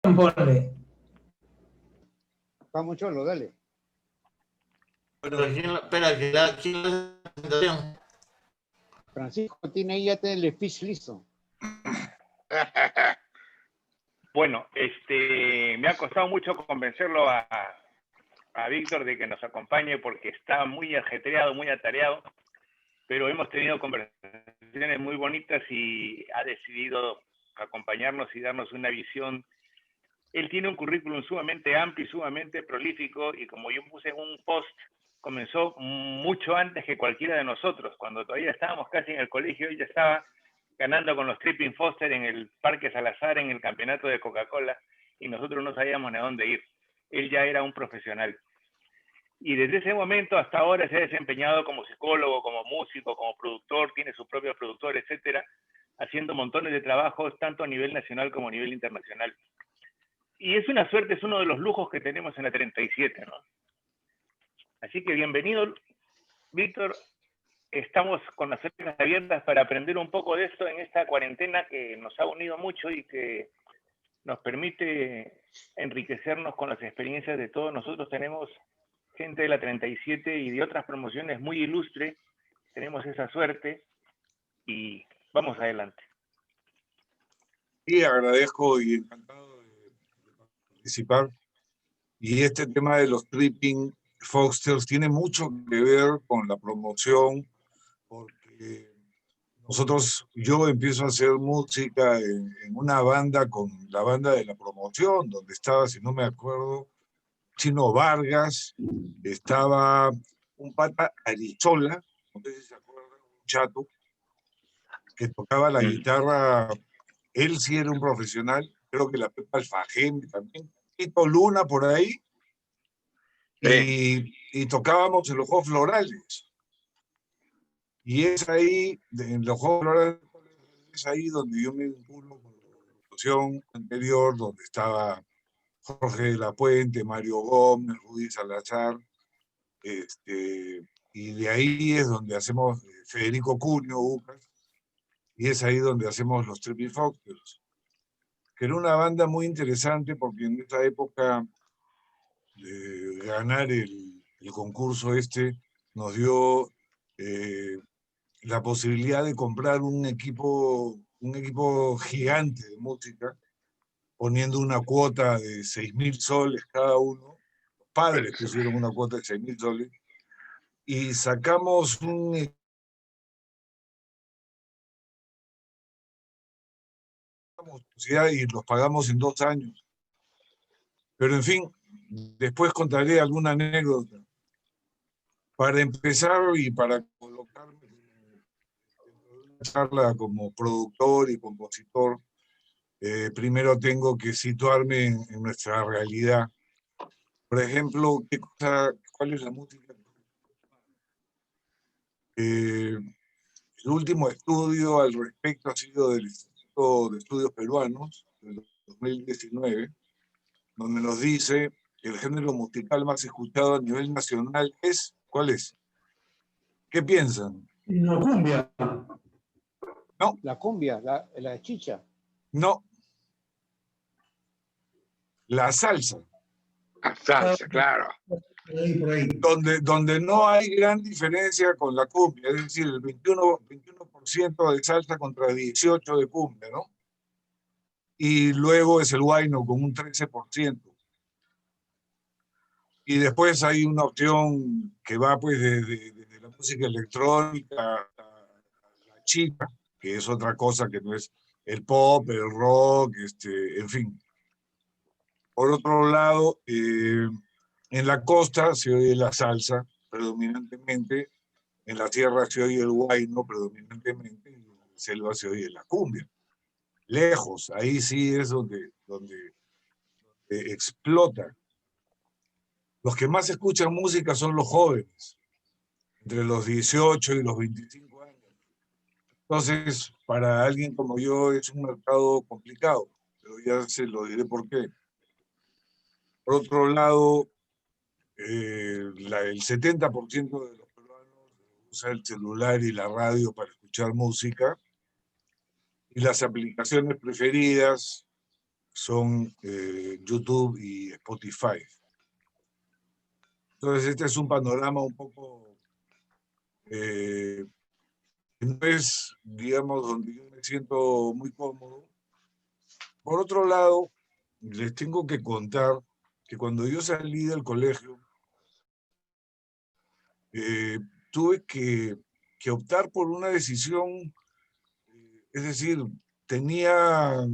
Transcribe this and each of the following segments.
Ponle. Vamos, Cholo, dale. Pero espera, ¿quién la presentación? Francisco tiene ahí ya el speech listo. Bueno, me ha costado mucho convencerlo a Víctor de que nos acompañe porque está muy ajetreado, muy atareado, pero hemos tenido conversaciones muy bonitas y ha decidido acompañarnos y darnos una visión. Él tiene un currículum sumamente amplio y sumamente prolífico, y como yo puse en un post, comenzó mucho antes que cualquiera de nosotros. Cuando todavía estábamos casi en el colegio, él ya estaba ganando con los Tripping Foster en el Parque Salazar, en el campeonato de Coca-Cola, y nosotros no sabíamos a dónde ir. Él ya era un profesional. Y desde ese momento hasta ahora se ha desempeñado como psicólogo, como músico, como productor, tiene su propio productor, etcétera, haciendo montones de trabajos, tanto a nivel nacional como a nivel internacional. Y es una suerte, es uno de los lujos que tenemos en la 37, ¿no? Así que bienvenido, Víctor. Estamos con las puertas abiertas para aprender un poco de esto en esta cuarentena que nos ha unido mucho y que nos permite enriquecernos con las experiencias de todos. Nosotros tenemos gente de la 37 y de otras promociones muy ilustres. Tenemos esa suerte y vamos adelante. Sí, agradezco y encantado de participar. Y este tema de los Tripping Fosters tiene mucho que ver con la promoción, porque yo empiezo a hacer música en una banda con la banda de la promoción, donde estaba, si no me acuerdo, Chino Vargas, estaba un pata Arizola, no sé si se acuerdan, un chato, que tocaba la guitarra. Él sí era un profesional, creo que la Pepa Alfajeme también, Tito Luna por ahí, y tocábamos en los Juegos Florales. Y es ahí, en los Juegos Florales, es ahí donde yo me vinculo con la institución anterior, donde estaba Jorge de la Puente, Mario Gómez, Rudy Salazar, y de ahí es donde hacemos Federico Cunio, Ucas, y es ahí donde hacemos los Tripping Foxers, que era una banda muy interesante porque en esa época ganar el concurso nos dio la posibilidad de comprar un equipo gigante de música, poniendo una cuota de 6.000 soles cada uno. Los padres pusieron una cuota de 6.000 soles y sacamos y los pagamos en 2 años. Pero en fin, después contaré alguna anécdota. Para empezar y para colocarme en una charla como productor y compositor, primero tengo que situarme en nuestra realidad. Por ejemplo, ¿cuál es la música? El último estudio al respecto ha sido del Instituto de Estudios Peruanos, del 2019, donde nos dice que el género musical más escuchado a nivel nacional es, ¿cuál es? ¿Qué piensan? No, cumbia. No. La cumbia, la chicha. No. La salsa. La salsa, claro. Por ahí. Donde no hay gran diferencia con la cumbia, es decir, el 21% de salsa contra 18% de cumbia, ¿no? Y luego es el huayno con un 13%. Y después hay una opción que va pues desde la música electrónica a la chica, que es otra cosa que no es el pop, el rock, en fin. Por otro lado, en la costa se oye la salsa predominantemente, en la sierra se oye el huayno predominantemente, y en la selva se oye la cumbia. Lejos, ahí sí es donde explota. Los que más escuchan música son los jóvenes, entre los 18 y los 25 años. Entonces, para alguien como yo es un mercado complicado, pero ya se lo diré por qué. Por otro lado, el 70% de los peruanos usa el celular y la radio para escuchar música, y las aplicaciones preferidas son YouTube y Spotify. Entonces este es un panorama un poco, no es, digamos, donde yo me siento muy cómodo. Por otro lado, les tengo que contar que cuando yo salí del colegio, tuve que optar por una decisión, es decir, tenía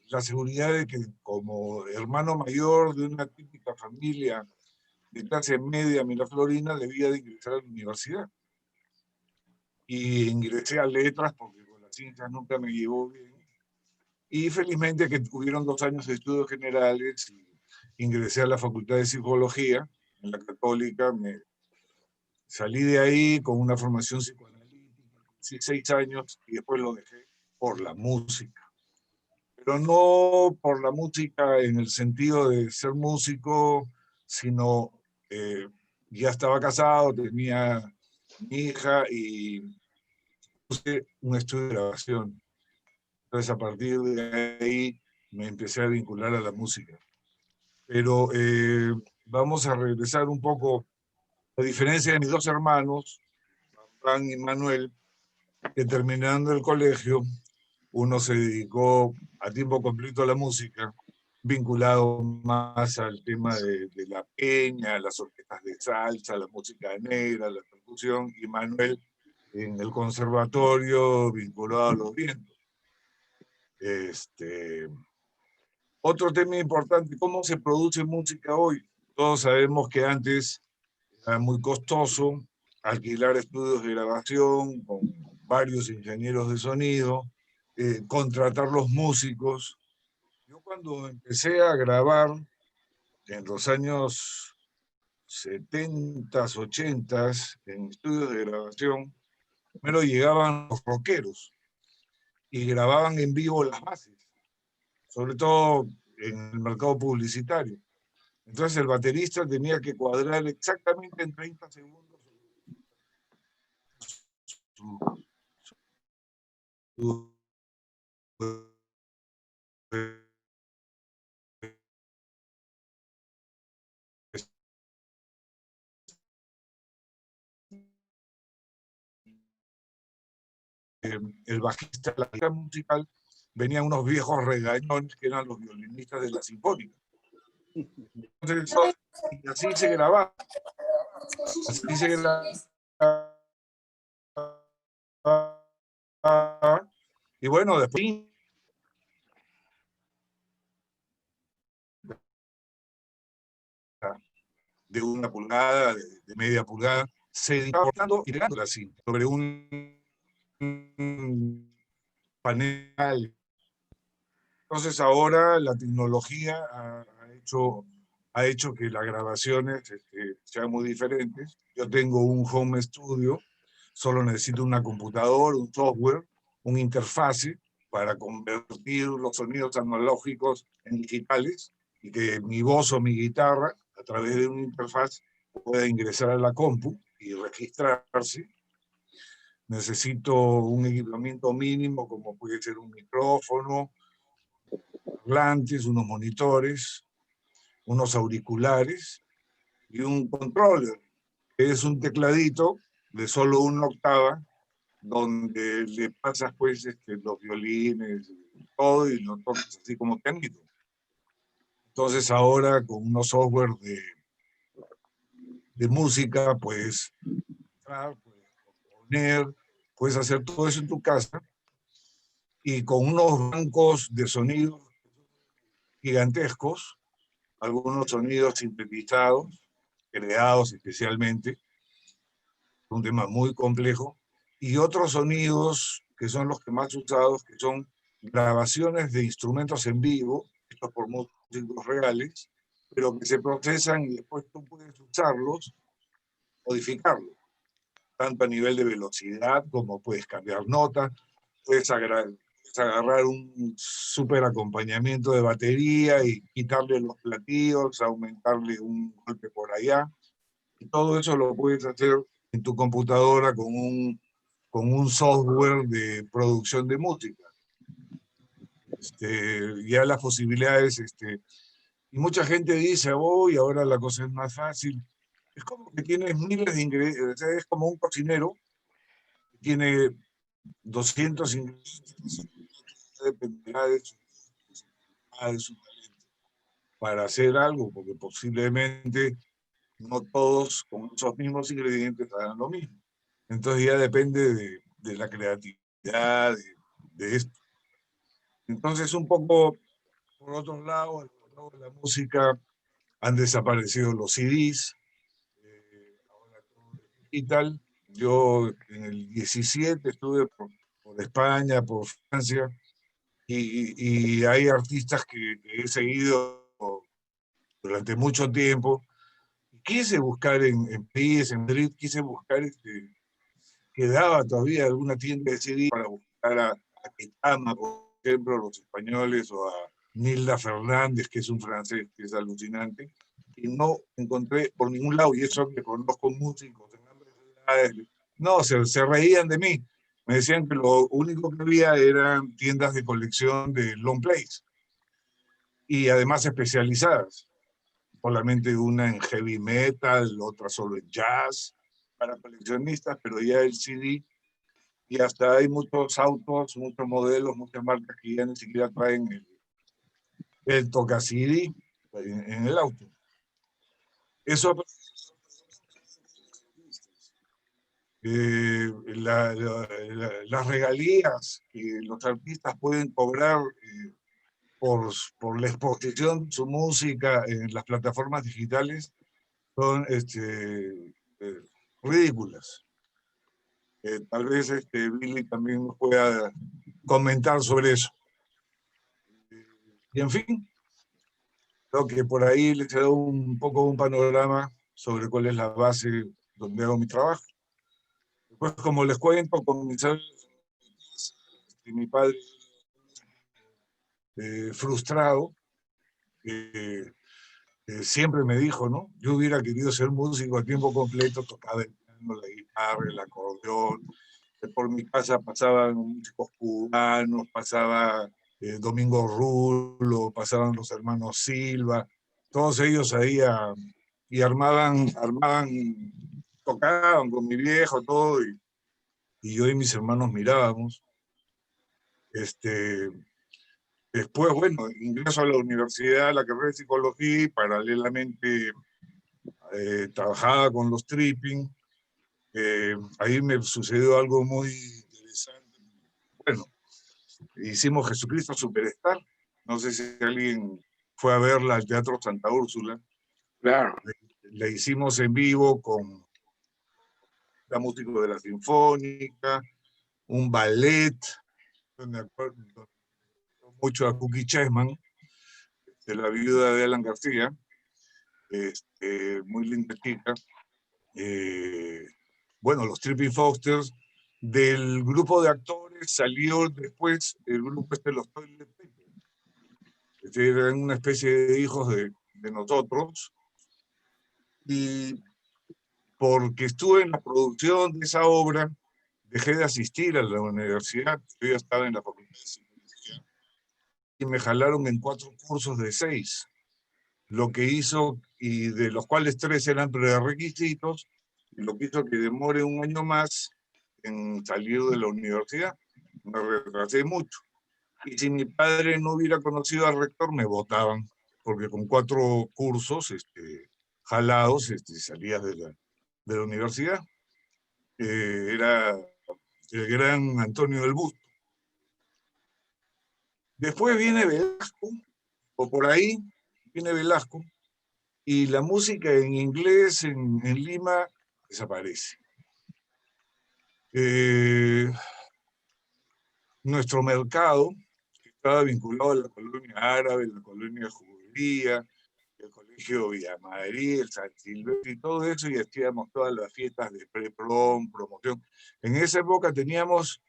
la seguridad de que como hermano mayor de una típica familia de clase media miraflorina debía de ingresar a la universidad. Y ingresé a letras porque con las ciencias nunca me llevó bien. Y felizmente que tuvieron 2 años de estudios generales, y ingresé a la Facultad de Psicología en la Católica, me salí de ahí con una formación psicoanalítica, 6 años, y después lo dejé por la música. Pero no por la música en el sentido de ser músico, sino ya estaba casado, tenía mi hija y puse un estudio de grabación. Entonces a partir de ahí me empecé a vincular a la música. Pero vamos a regresar un poco, a diferencia de mis 2 hermanos, Juan y Manuel, que terminando el colegio, uno se dedicó a tiempo completo a la música, vinculado más al tema de la peña, las orquestas de salsa, la música negra, la percusión, y Manuel en el conservatorio vinculado a los vientos. Otro tema importante, ¿cómo se produce música hoy? Todos sabemos que antes era muy costoso alquilar estudios de grabación con varios ingenieros de sonido, contratar los músicos. Yo cuando empecé a grabar en los años 70, 80, en estudios de grabación, primero llegaban los rockeros y grababan en vivo las bases, sobre todo en el mercado publicitario. Entonces el baterista tenía que cuadrar exactamente en 30 segundos el bajista, la guitarra musical, venían unos viejos regañones que eran los violinistas de la sinfónica. Entonces, y así se grababa. Así se grababa. Y bueno, después de 1 pulgada, de media pulgada, se editaba cortando y pegando la cinta sobre un panel. Entonces ahora la tecnología ha hecho que las grabaciones sean muy diferentes. Yo tengo un home studio, solo necesito una computadora, un software, un interfase para convertir los sonidos analógicos en digitales y que mi voz o mi guitarra, a través de una interfaz, pueda ingresar a la compu y registrarse. Necesito un equipamiento mínimo, como puede ser un micrófono, parlantes, unos monitores, unos auriculares y un controller, que es un tecladito de solo 1 octava, donde le pasas pues los violines, todo, y lo tocas así como pianito. Entonces ahora con unos software de música, puedes componer, puedes hacer todo eso en tu casa, y con unos bancos de sonidos gigantescos, algunos sonidos sintetizados, creados especialmente, un tema muy complejo, y otros sonidos que son los que más usados, que son grabaciones de instrumentos en vivo, hechos por músicos reales, pero que se procesan y después tú puedes usarlos, modificarlos, tanto a nivel de velocidad como puedes cambiar notas, puedes agarrar un súper acompañamiento de batería y quitarle los platillos, aumentarle un golpe por allá, y todo eso lo puedes hacer en tu computadora con un software de producción de música. Ya las posibilidades, y mucha gente dice, y ahora la cosa es más fácil. Es como que tienes miles de ingredientes, o sea, es como un cocinero que tiene 200 ingredientes, dependerá de su talento para hacer algo, porque posiblemente no todos con esos mismos ingredientes hagan lo mismo. Entonces ya depende de la creatividad, de esto. Entonces un poco, por otro lado, de la música han desaparecido los CDs, ahora todo es digital. Yo en el 17 estuve por España, por Francia, y hay artistas que he seguido durante mucho tiempo. Quise buscar en París, en Madrid, quise buscar quedaba todavía alguna tienda de CD para buscar a Kitama, por ejemplo, los españoles, o a Nilda Fernández, que es un francés que es alucinante, y no encontré por ningún lado, y eso que conozco músicos en ambas ciudades, no, se reían de mí. Me decían que lo único que había eran tiendas de colección de long plays, y además especializadas. Solamente una en heavy metal, otra solo en jazz, para coleccionistas, pero ya el CD, y hasta hay muchos autos, muchos modelos, muchas marcas que ya ni siquiera traen el toca CD en el auto. Eso, las regalías que los artistas pueden cobrar por la exposición de su música en las plataformas digitales son ridículas. Tal vez Billy también nos pueda comentar sobre eso. Y en fin, creo que por ahí les he dado un poco un panorama sobre cuál es la base donde hago mi trabajo. Después, como les cuento, comenzar mi padre frustrado, siempre me dijo, ¿no? Yo hubiera querido ser músico a tiempo completo, tocaba el piano, la guitarra, el acordeón. Por mi casa pasaban músicos cubanos, pasaba Domingo Rulo, pasaban los hermanos Silva, todos ellos ahí y armaban, tocaban con mi viejo, todo, y yo y mis hermanos mirábamos. Después, bueno, ingreso a la universidad, a la carrera de psicología, y paralelamente trabajaba con los tripping. Ahí me sucedió algo muy interesante. Bueno, hicimos Jesucristo Superstar. No sé si alguien fue a verla al Teatro Santa Úrsula. Claro. La hicimos en vivo con la música de la Sinfónica, un ballet, me acuerdo mucho a Cookie Chessman, de la viuda de Alan García, muy linda chica. Bueno, los Tripping Fosters. Del grupo de actores salió después el grupo los Toilet Papers. Eran una especie de hijos de nosotros. Y porque estuve en la producción de esa obra, dejé de asistir a la universidad. Yo ya estaba en la facultad de psicología y me jalaron en 4 cursos de 6, lo que hizo, y de los cuales 3 eran prerequisitos, y lo que hizo que demore un año más en salir de la universidad. Me retrasé mucho. Y si mi padre no hubiera conocido al rector, me votaban, porque con 4 cursos jalados salías de la universidad. Era el gran Antonio del Busto. Después viene Velasco, o por ahí viene Velasco, y la música en inglés en Lima desaparece. Nuestro mercado, que estaba vinculado a la colonia árabe, la colonia judía, el colegio Villa Madrid, el San Silvestre y todo eso, y hacíamos todas las fiestas de pre-prom, promoción. En esa época teníamos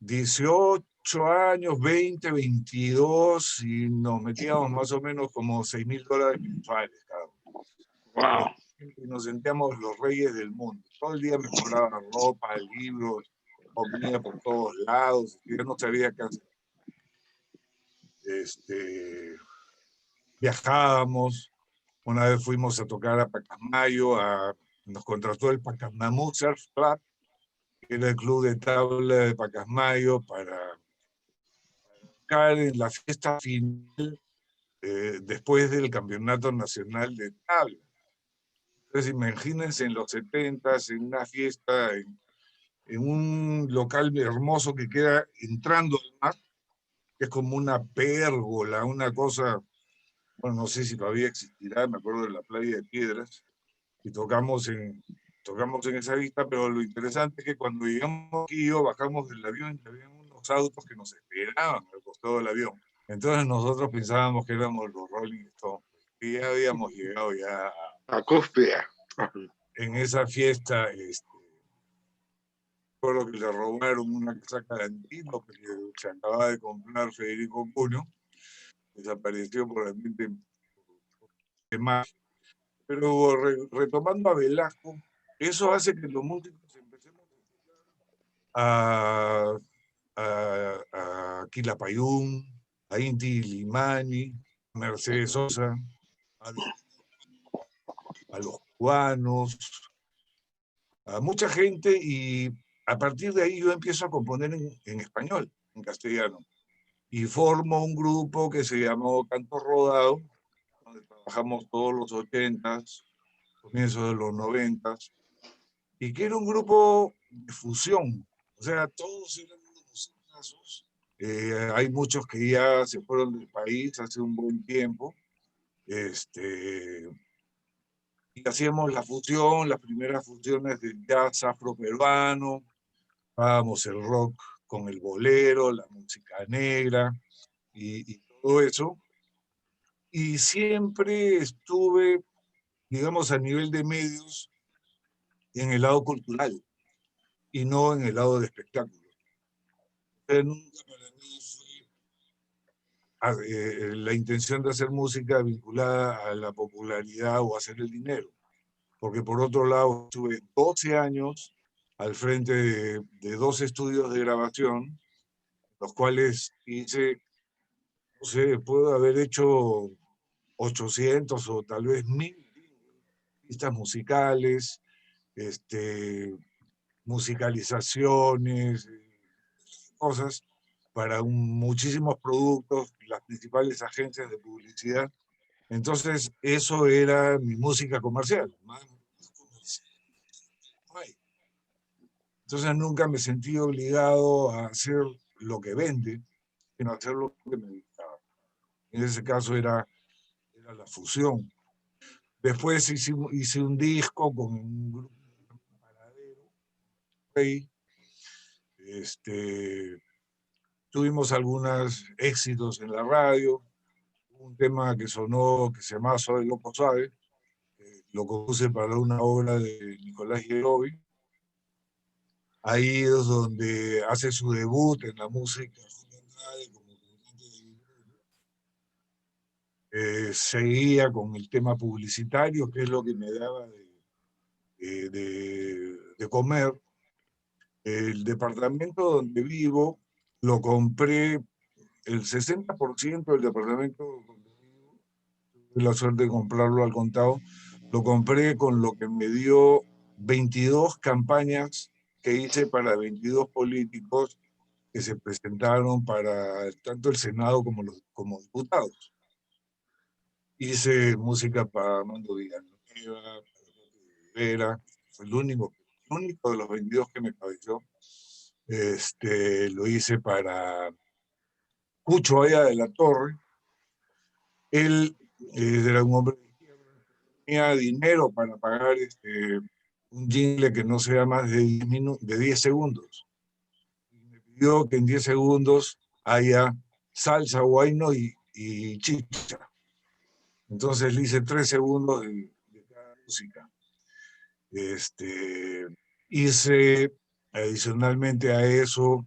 18 años, 20, 22, y nos metíamos más o menos como $6,000 mensuales cada uno. Wow. Y nos sentíamos los reyes del mundo. Todo el día me compraban ropa, libros, comida por todos lados, y yo no sabía qué hacer. Viajábamos. Una vez fuimos a tocar a Pacasmayo, nos contrató el Pacasmayo Surf Club, que era el club de tabla de Pacasmayo, para tocar en la fiesta final después del Campeonato Nacional de Tabla. Entonces imagínense en los 70s, en una fiesta, en un local hermoso que queda entrando al mar, que es como una pérgola, una cosa, bueno, no sé si todavía existirá, me acuerdo de la playa de Piedras, y tocamos en esa vista, pero lo interesante es que cuando llegamos aquí, bajamos del avión y había unos autos que nos esperaban al costado del avión. Entonces nosotros pensábamos que éramos los Rolling Stones, y ya habíamos llegado ya La cúspide. en esa fiesta. Recuerdo que le robaron una casaca de Antino que se acababa de comprar Federico Cuno, desapareció por ambiente de más. Pero retomando a Velasco, eso hace que los músicos empecemos a Quilapayún, a Inti Limani, a Mercedes Sosa, a los cubanos, a mucha gente, y a partir de ahí yo empiezo a componer en español, en castellano, y formo un grupo que se llamó Canto Rodado, donde trabajamos todos los 80s, comienzos de los 90s, y que era un grupo de fusión, o sea, todos eran musicazos. Hay muchos que ya se fueron del país hace un buen tiempo, y hacíamos la fusión, las primeras fusiones del jazz afroperuano, dábamos el rock con el bolero, la música negra y todo eso. Y siempre estuve, digamos, a nivel de medios en el lado cultural y no en el lado de espectáculo. Nunca para mí fue la intención de hacer música vinculada a la popularidad o a hacer el dinero. Porque por otro lado estuve 12 años al frente de 2 estudios de grabación, los cuales hice, no sé, puedo haber hecho 800 o tal vez 1000 pistas musicales, musicalizaciones, cosas para muchísimos productos, las principales agencias de publicidad. Entonces, eso era mi música comercial. Entonces, nunca me sentí obligado a hacer lo que vende, sino a hacer lo que me gustaba. En ese caso era la fusión. Después hice un disco con un grupo de Paradero, Rey. Tuvimos algunos éxitos en la radio. Un tema que sonó, que se llamaba Suave Loco Suave, lo compuse para una obra de Nicolás Yerovi. Ahí es donde hace su debut en la música. Seguía con el tema publicitario, que es lo que me daba de comer. El departamento donde vivo lo compré, el 60% del departamento donde vivo, tuve la suerte de comprarlo al contado, lo compré con lo que me dio 22 campañas que hice para 22 políticos que se presentaron para tanto el Senado como diputados. Hice música para Armando Villanueva, para Rivera, fue el único de los 22 que me cabeció. Lo hice para Cucho Aya de la Torre. Él era un hombre que tenía dinero para pagar un jingle que no sea más de 10 segundos. Me pidió que en 10 segundos haya salsa, guayno y chicha. Entonces le hice 3 segundos de cada música. Hice adicionalmente a eso,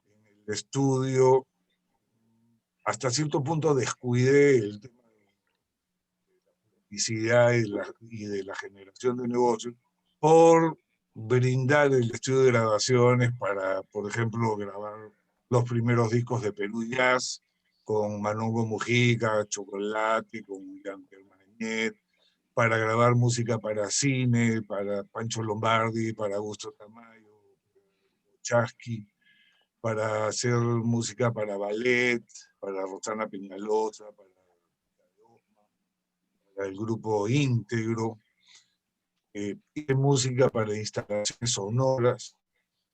en el estudio, hasta cierto punto descuidé el tema de la publicidad y de la generación de negocios por brindar el estudio de grabaciones para, por ejemplo, grabar los primeros discos de Perú Jazz, con Manongo Mujica, Chocolate, con Jean-Pierre Magnet, para grabar música para cine, para Pancho Lombardi, para Augusto Tamayo, Chasqui, para hacer música para ballet, para Rosana Peñalosa, para el grupo Íntegro, hice música para instalaciones sonoras,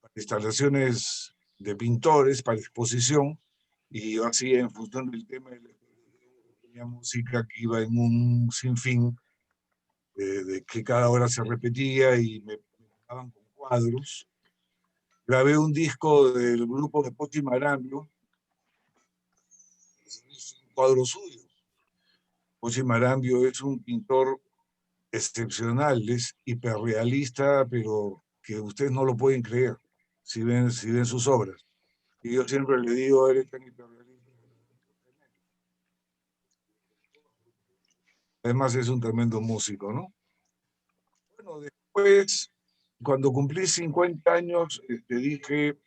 para instalaciones de pintores, para exposición, y yo hacía en función del tema de la música que iba en un sinfín, de que cada hora se repetía y me daban con cuadros. Grabé un disco del grupo de Pochi Marambio, un cuadro suyo. Pochi Marambio es un pintor excepcional, es hiperrealista, pero que ustedes no lo pueden creer si ven sus obras. Y yo siempre le digo, eres tan hiperrealista. Además es un tremendo músico, ¿no? Bueno, después, cuando cumplí 50 años, dije,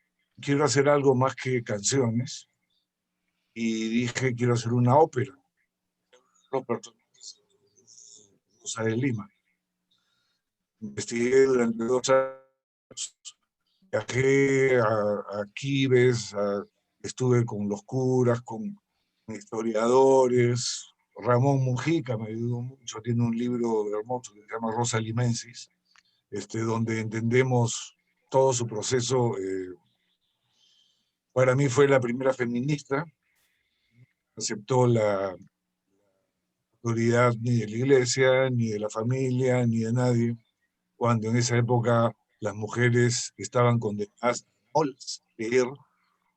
quiero hacer algo más que canciones, y dije, quiero hacer una ópera. Los personajes de Rosa de Lima. Investigué durante 2 años, viajé a Quibes, estuve con los curas, con historiadores. Ramón Mujica me ayudó mucho, tiene un libro hermoso que se llama Rosa Limensis, donde entendemos todo su proceso. Para mí fue la primera feminista, aceptó la autoridad ni de la iglesia, ni de la familia, ni de nadie, cuando en esa época las mujeres estaban condenadas a no leer.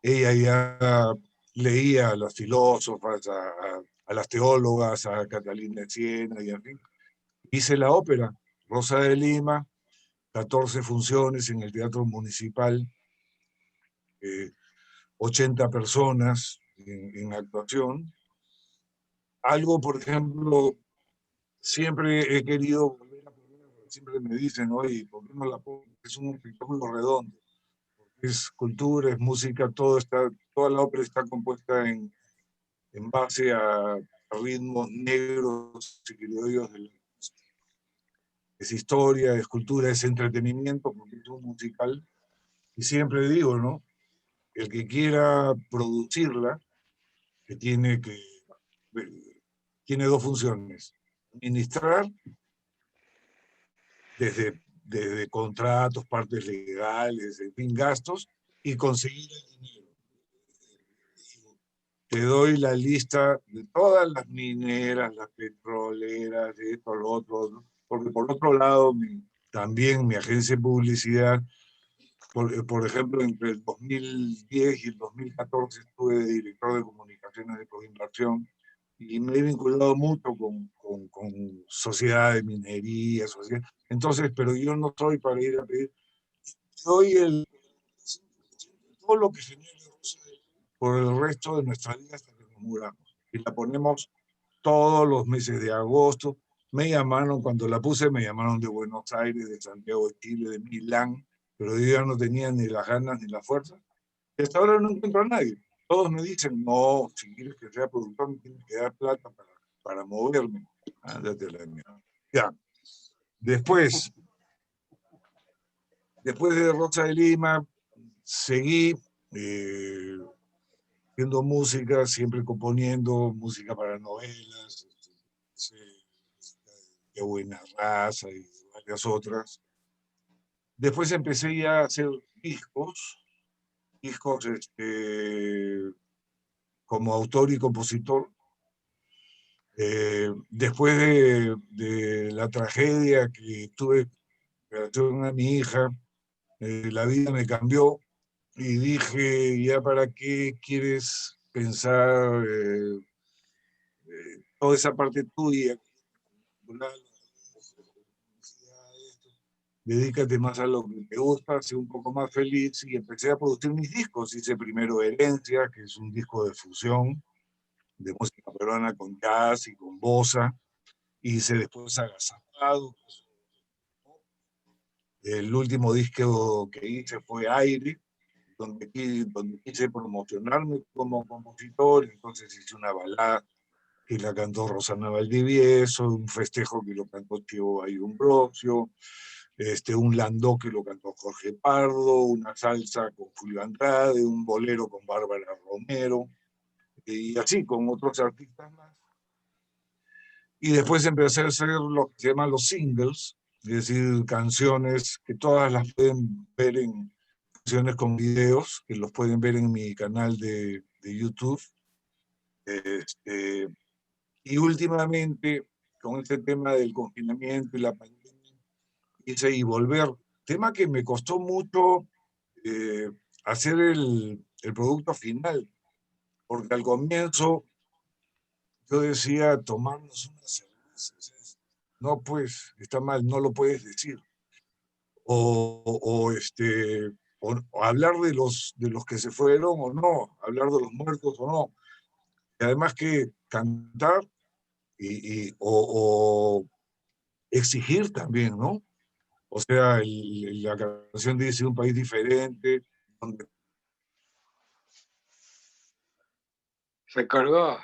Ella ya leía a las filósofas, a las teólogas, a Catalina Siena, y en fin. Hice la ópera, Rosa de Lima, 14 funciones en el Teatro Municipal, 80 personas en actuación. Algo, por ejemplo, siempre he querido volver a poner, siempre me dicen, oye, ¿por qué no la pongo? Es un espectáculo redondo. Es cultura, es música, toda la ópera está compuesta en base a ritmos negros y criollos de la música. Es historia, es cultura, es entretenimiento, porque es un musical. Y siempre digo, ¿no? El que quiera producirla, que tiene 2 funciones: administrar desde contratos, partes legales, en fin, gastos, y conseguir el dinero. Te doy la lista de todas las mineras, las petroleras, esto, lo otro, ¿no? Porque por otro lado, también mi agencia de publicidad, por ejemplo, entre el 2010 y el 2014 estuve de director de comunicaciones de Coinversión, y me he vinculado mucho con sociedades de minería, entonces, pero yo no estoy para ir a pedir, doy todo lo que genere por el resto de nuestra vida hasta que nos muramos. Y la ponemos todos los meses de agosto. Me llamaron, cuando la puse, me llamaron de Buenos Aires, de Santiago de Chile, de Milán, pero yo ya no tenía ni las ganas ni la fuerza. Y hasta ahora no encuentro a nadie. Todos me dicen, no, si quieres que sea productor, me tienes que dar plata para moverme. Ándate a la mierda. Ya. Después de Rosa de Lima, seguí haciendo música, siempre componiendo música para novelas, de Buena Raza y varias otras. Después empecé ya a hacer discos como autor y compositor. Después de la tragedia que tuve en relación a mi hija, la vida me cambió y dije, ¿ya para qué quieres pensar toda esa parte tuya? Dedícate más a lo que te gusta, sé un poco más feliz, y empecé a producir mis discos. Hice primero Herencia, que es un disco de fusión de música peruana con jazz y con bossa. Hice después Agazapado. El último disco que hice fue Aire, donde quise promocionarme como compositor. Entonces hice una balada que la cantó Rosana Valdivieso, un festejo que lo cantó Tío Ayumbrosio, un landó que lo cantó Jorge Pardo, una salsa con Julio Andrade, un bolero con Bárbara Romero, y así con otros artistas más. Y después empecé a hacer lo que se llaman los singles, es decir, canciones que todas las pueden ver en canciones con videos, que los pueden ver en mi canal de YouTube. Y últimamente, con este tema del confinamiento y la pandemia, hice Y Volver, tema que me costó mucho hacer el producto final, porque al comienzo yo decía tomarnos una cerveza. No, pues, está mal, no lo puedes decir. O hablar de los que se fueron o no, hablar de los muertos o no. Y además que cantar o exigir también, ¿no? O sea, la canción dice un país diferente, donde Se colgó.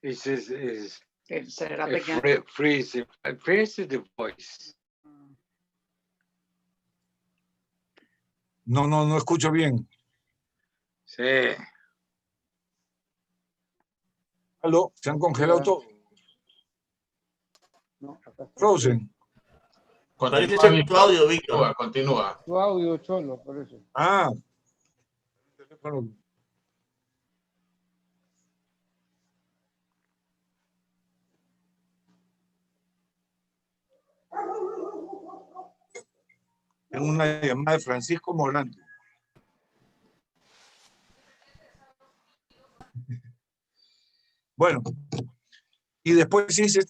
Es Será pequeño. freeze the voice. no escucho bien. Sí. ¿Aló? ¿Se han congelado todos? No, acá está. Frozen. Parece ser tu audio, Víctor. Continúa. Tu audio solo, por eso. Ah. El teléfono. Tengo una llamada de Francisco Morante. Bueno, y después hice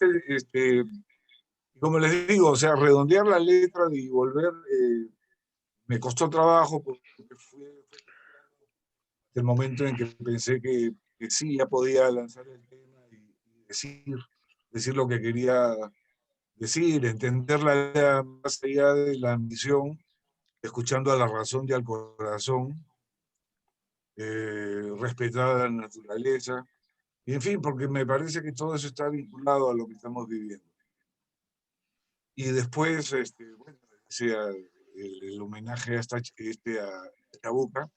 como les digo, o sea, redondear la letra y volver, me costó trabajo porque fue el momento en que pensé que sí, ya podía lanzar el tema y decir lo que quería decir, entender la idea más allá de la ambición, escuchando a la razón y al corazón, respetar a la naturaleza, y en fin, porque me parece que todo eso está vinculado a lo que estamos viviendo. Y después, bueno, sea el homenaje a Chabuca,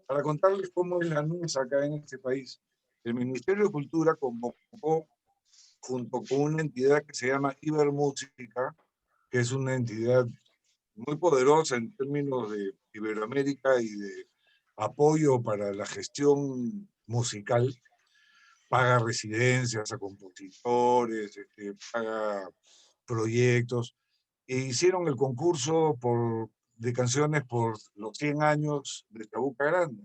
para contarles cómo es la NUES acá en este país. El Ministerio de Cultura convocó, junto con una entidad que se llama Ibermúsica, que es una entidad muy poderosa en términos de Iberoamérica y de apoyo para la gestión musical, paga residencias a compositores, paga proyectos, e hicieron el concurso de canciones por los 100 años de Chabuca Granda.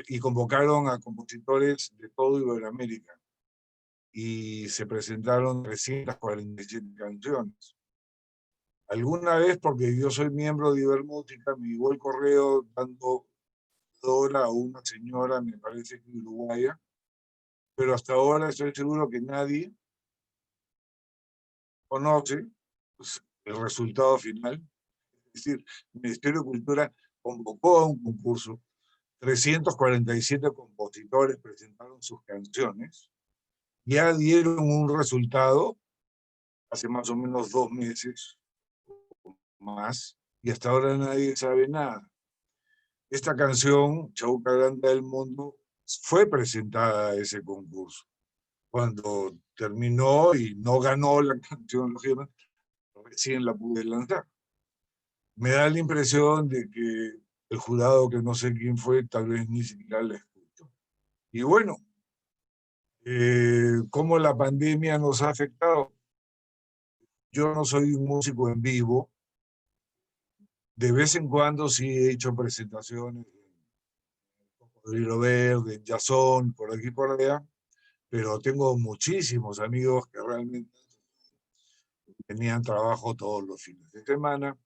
Y convocaron a compositores de todo Iberoamérica. Y se presentaron 347 canciones. Alguna vez, porque yo soy miembro de Ibermúsica, me llegó el correo dando a una señora, me parece que uruguaya, pero hasta ahora estoy seguro que nadie conoce el resultado final. Es decir, el Ministerio de Cultura convocó a un concurso, 347 compositores presentaron sus canciones, ya dieron un resultado hace más o menos 2 meses más, y hasta ahora nadie sabe nada. Esta canción, Chabuca Granda del Mundo, fue presentada a ese concurso. Cuando terminó y no ganó la canción, recién la pude lanzar. Me da la impresión de que el jurado, que no sé quién fue, tal vez ni siquiera la escuchó. Y bueno, ¿cómo la pandemia nos ha afectado? Yo no soy un músico en vivo. De vez en cuando sí he hecho presentaciones en Cocodrilo Verde, en Jazzón, por aquí por allá, pero tengo muchísimos amigos que realmente tenían trabajo todos los fines de semana,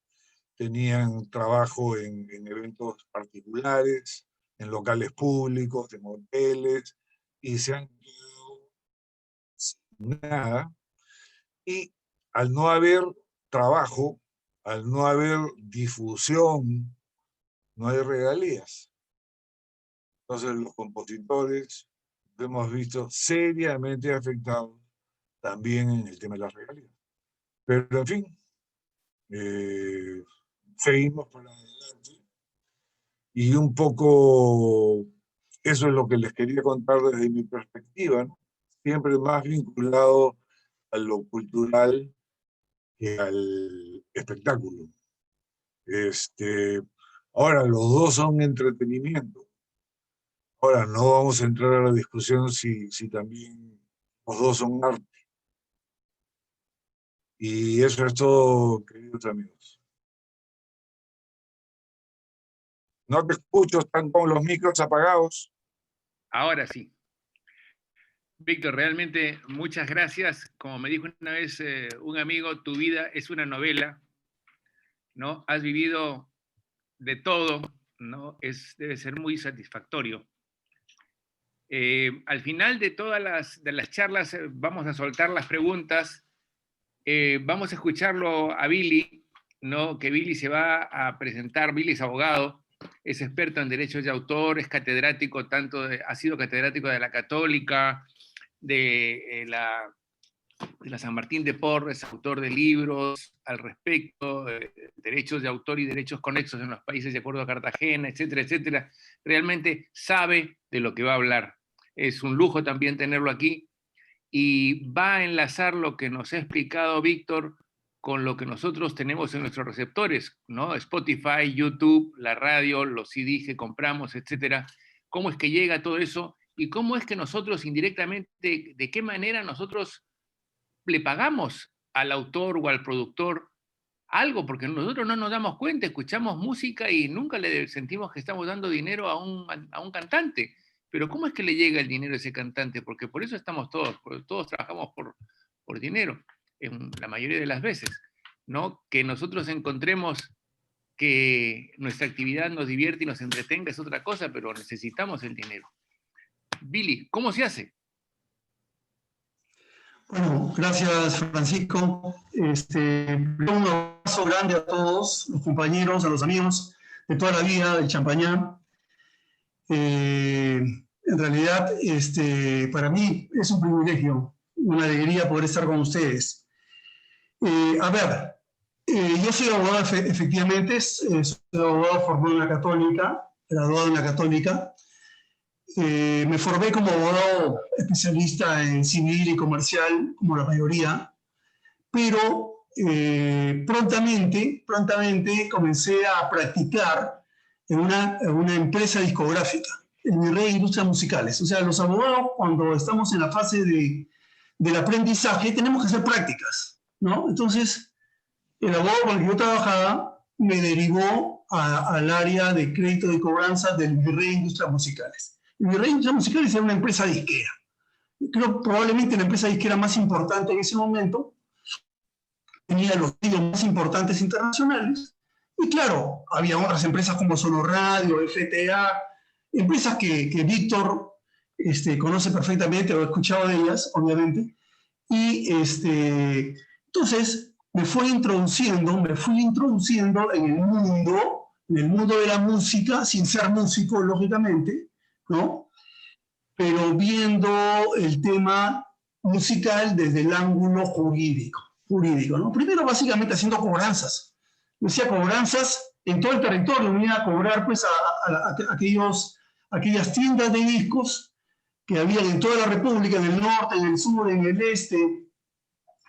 tenían trabajo en eventos particulares, en locales públicos, en hoteles, y se han quedado sin nada. Y al no haber trabajo, al no haber difusión, no hay regalías. Entonces los compositores lo hemos visto seriamente afectados también en el tema de las regalías. Pero en fin, seguimos para adelante. Y un poco eso es lo que les quería contar desde mi perspectiva, ¿no? Siempre más vinculado a lo cultural que al espectáculo. Ahora, los dos son entretenimiento. Ahora, no vamos a entrar a la discusión si también los dos son arte. Y eso es todo, queridos amigos. No te escucho, están con los micros apagados. Ahora sí. Víctor, realmente muchas gracias. Como me dijo una vez un amigo, tu vida es una novela, ¿no? Has vivido de todo, ¿no? Debe ser muy satisfactorio. Al final de todas las charlas vamos a soltar las preguntas. Vamos a escucharlo a Billy, ¿no? Que Billy se va a presentar. Billy es abogado, es experto en derechos de autor, es catedrático, ha sido catedrático de la Católica, de la San Martín de Porres, autor de libros al respecto, derechos de autor y derechos conexos en los países de acuerdo a Cartagena, etcétera, etcétera. Realmente sabe de lo que va a hablar. Es un lujo también tenerlo aquí y va a enlazar lo que nos ha explicado Víctor con lo que nosotros tenemos en nuestros receptores, ¿no? Spotify, YouTube, la radio, los CDs que compramos, etcétera. ¿Cómo es que llega todo eso? Y cómo es que nosotros indirectamente, de qué manera nosotros le pagamos al autor o al productor algo, porque nosotros no nos damos cuenta, escuchamos música y nunca le sentimos que estamos dando dinero a un cantante. Pero ¿cómo es que le llega el dinero a ese cantante? Porque por eso estamos todos, porque todos trabajamos por dinero, en la mayoría de las veces, ¿no? Que nosotros encontremos que nuestra actividad nos divierte y nos entretenga es otra cosa, pero necesitamos el dinero. Billy, ¿cómo se hace? Bueno, gracias Francisco. Un abrazo grande a todos los compañeros, a los amigos de toda la vida del Champañá. En realidad, para mí es un privilegio, una alegría poder estar con ustedes. Yo soy abogado, efectivamente, soy abogado formado en la Católica, graduado en la Católica. Me formé como abogado especialista en civil y comercial, como la mayoría, pero prontamente comencé a practicar en una empresa discográfica, en Virrey Industrias Musicales. O sea, los abogados, cuando estamos en la fase del aprendizaje, tenemos que hacer prácticas, ¿no? Entonces, el abogado con el que yo trabajaba me derivó al área de crédito y cobranza del Virrey Industrias Musicales. El Virrey Industrias Musicales era una empresa disquera. Creo probablemente la empresa disquera más importante en ese momento. Tenía los sellos más importantes internacionales. Y claro, había otras empresas como Sonoradio, FTA, empresas que Víctor conoce perfectamente o ha escuchado de ellas, obviamente. Y entonces me fui introduciendo en el mundo de la música, sin ser músico, lógicamente, ¿no? Pero viendo el tema musical desde el ángulo jurídico, ¿no? Primero, básicamente, haciendo cobranzas. Yo hacía cobranzas en todo el territorio, me iba a cobrar pues, a aquellas tiendas de discos que había en toda la República, en el norte, en el sur, en el este,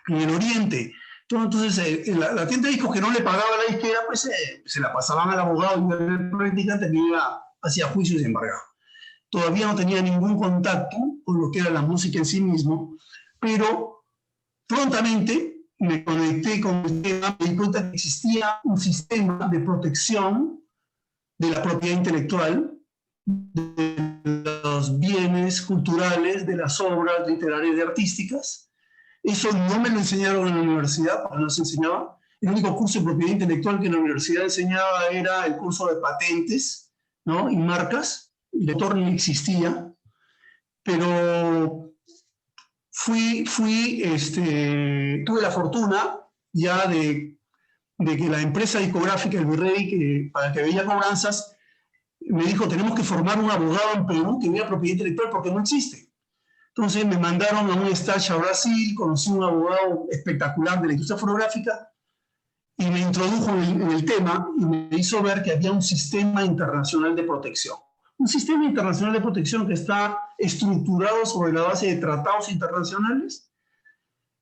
en el oriente. Entonces, la tienda de discos que no le pagaba a la disquera, pues se la pasaban al abogado y el practicante que iba hacia juicios y embargado. Todavía no tenía ningún contacto con lo que era la música en sí mismo, pero prontamente me conecté con el tema, me di cuenta que existía un sistema de protección de la propiedad intelectual, de los bienes culturales, de las obras literarias y artísticas. Eso no me lo enseñaron en la universidad, porque no se enseñaba. El único curso de propiedad intelectual que en la universidad enseñaba era el curso de patentes, ¿no? Y marcas. El lector no existía, pero tuve la fortuna ya de que la empresa discográfica, el Virrey, que, para que veía cobranzas, me dijo, tenemos que formar un abogado en Perú que vea propiedad intelectual porque no existe. Entonces me mandaron a un stage a Brasil, conocí a un abogado espectacular de la industria fonográfica y me introdujo en el tema y me hizo ver que había un sistema internacional de protección. Un sistema internacional de protección que está estructurado sobre la base de tratados internacionales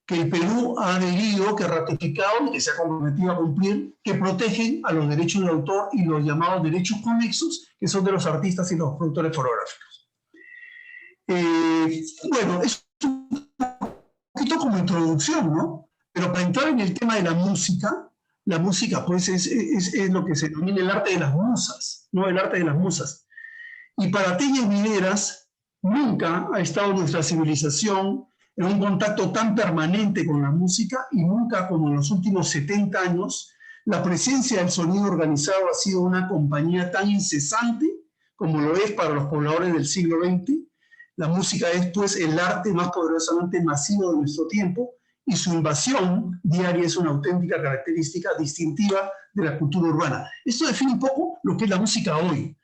que el Perú ha adherido, que ha ratificado y que se ha comprometido a cumplir, que protegen a los derechos de autor y los llamados derechos conexos, que son de los artistas y los productores fonográficos. Bueno, es un poquito como introducción, ¿no? Pero para entrar en el tema de la música pues es lo que se denomina el arte de las musas, ¿no? El arte de las musas. Y para Telles Videras nunca ha estado nuestra civilización en un contacto tan permanente con la música y nunca como en los últimos 70 años la presencia del sonido organizado ha sido una compañía tan incesante como lo es para los pobladores del siglo XX. La música es pues el arte más poderosamente masivo de nuestro tiempo y su invasión diaria es una auténtica característica distintiva de la cultura urbana. Esto define un poco lo que es la música hoy,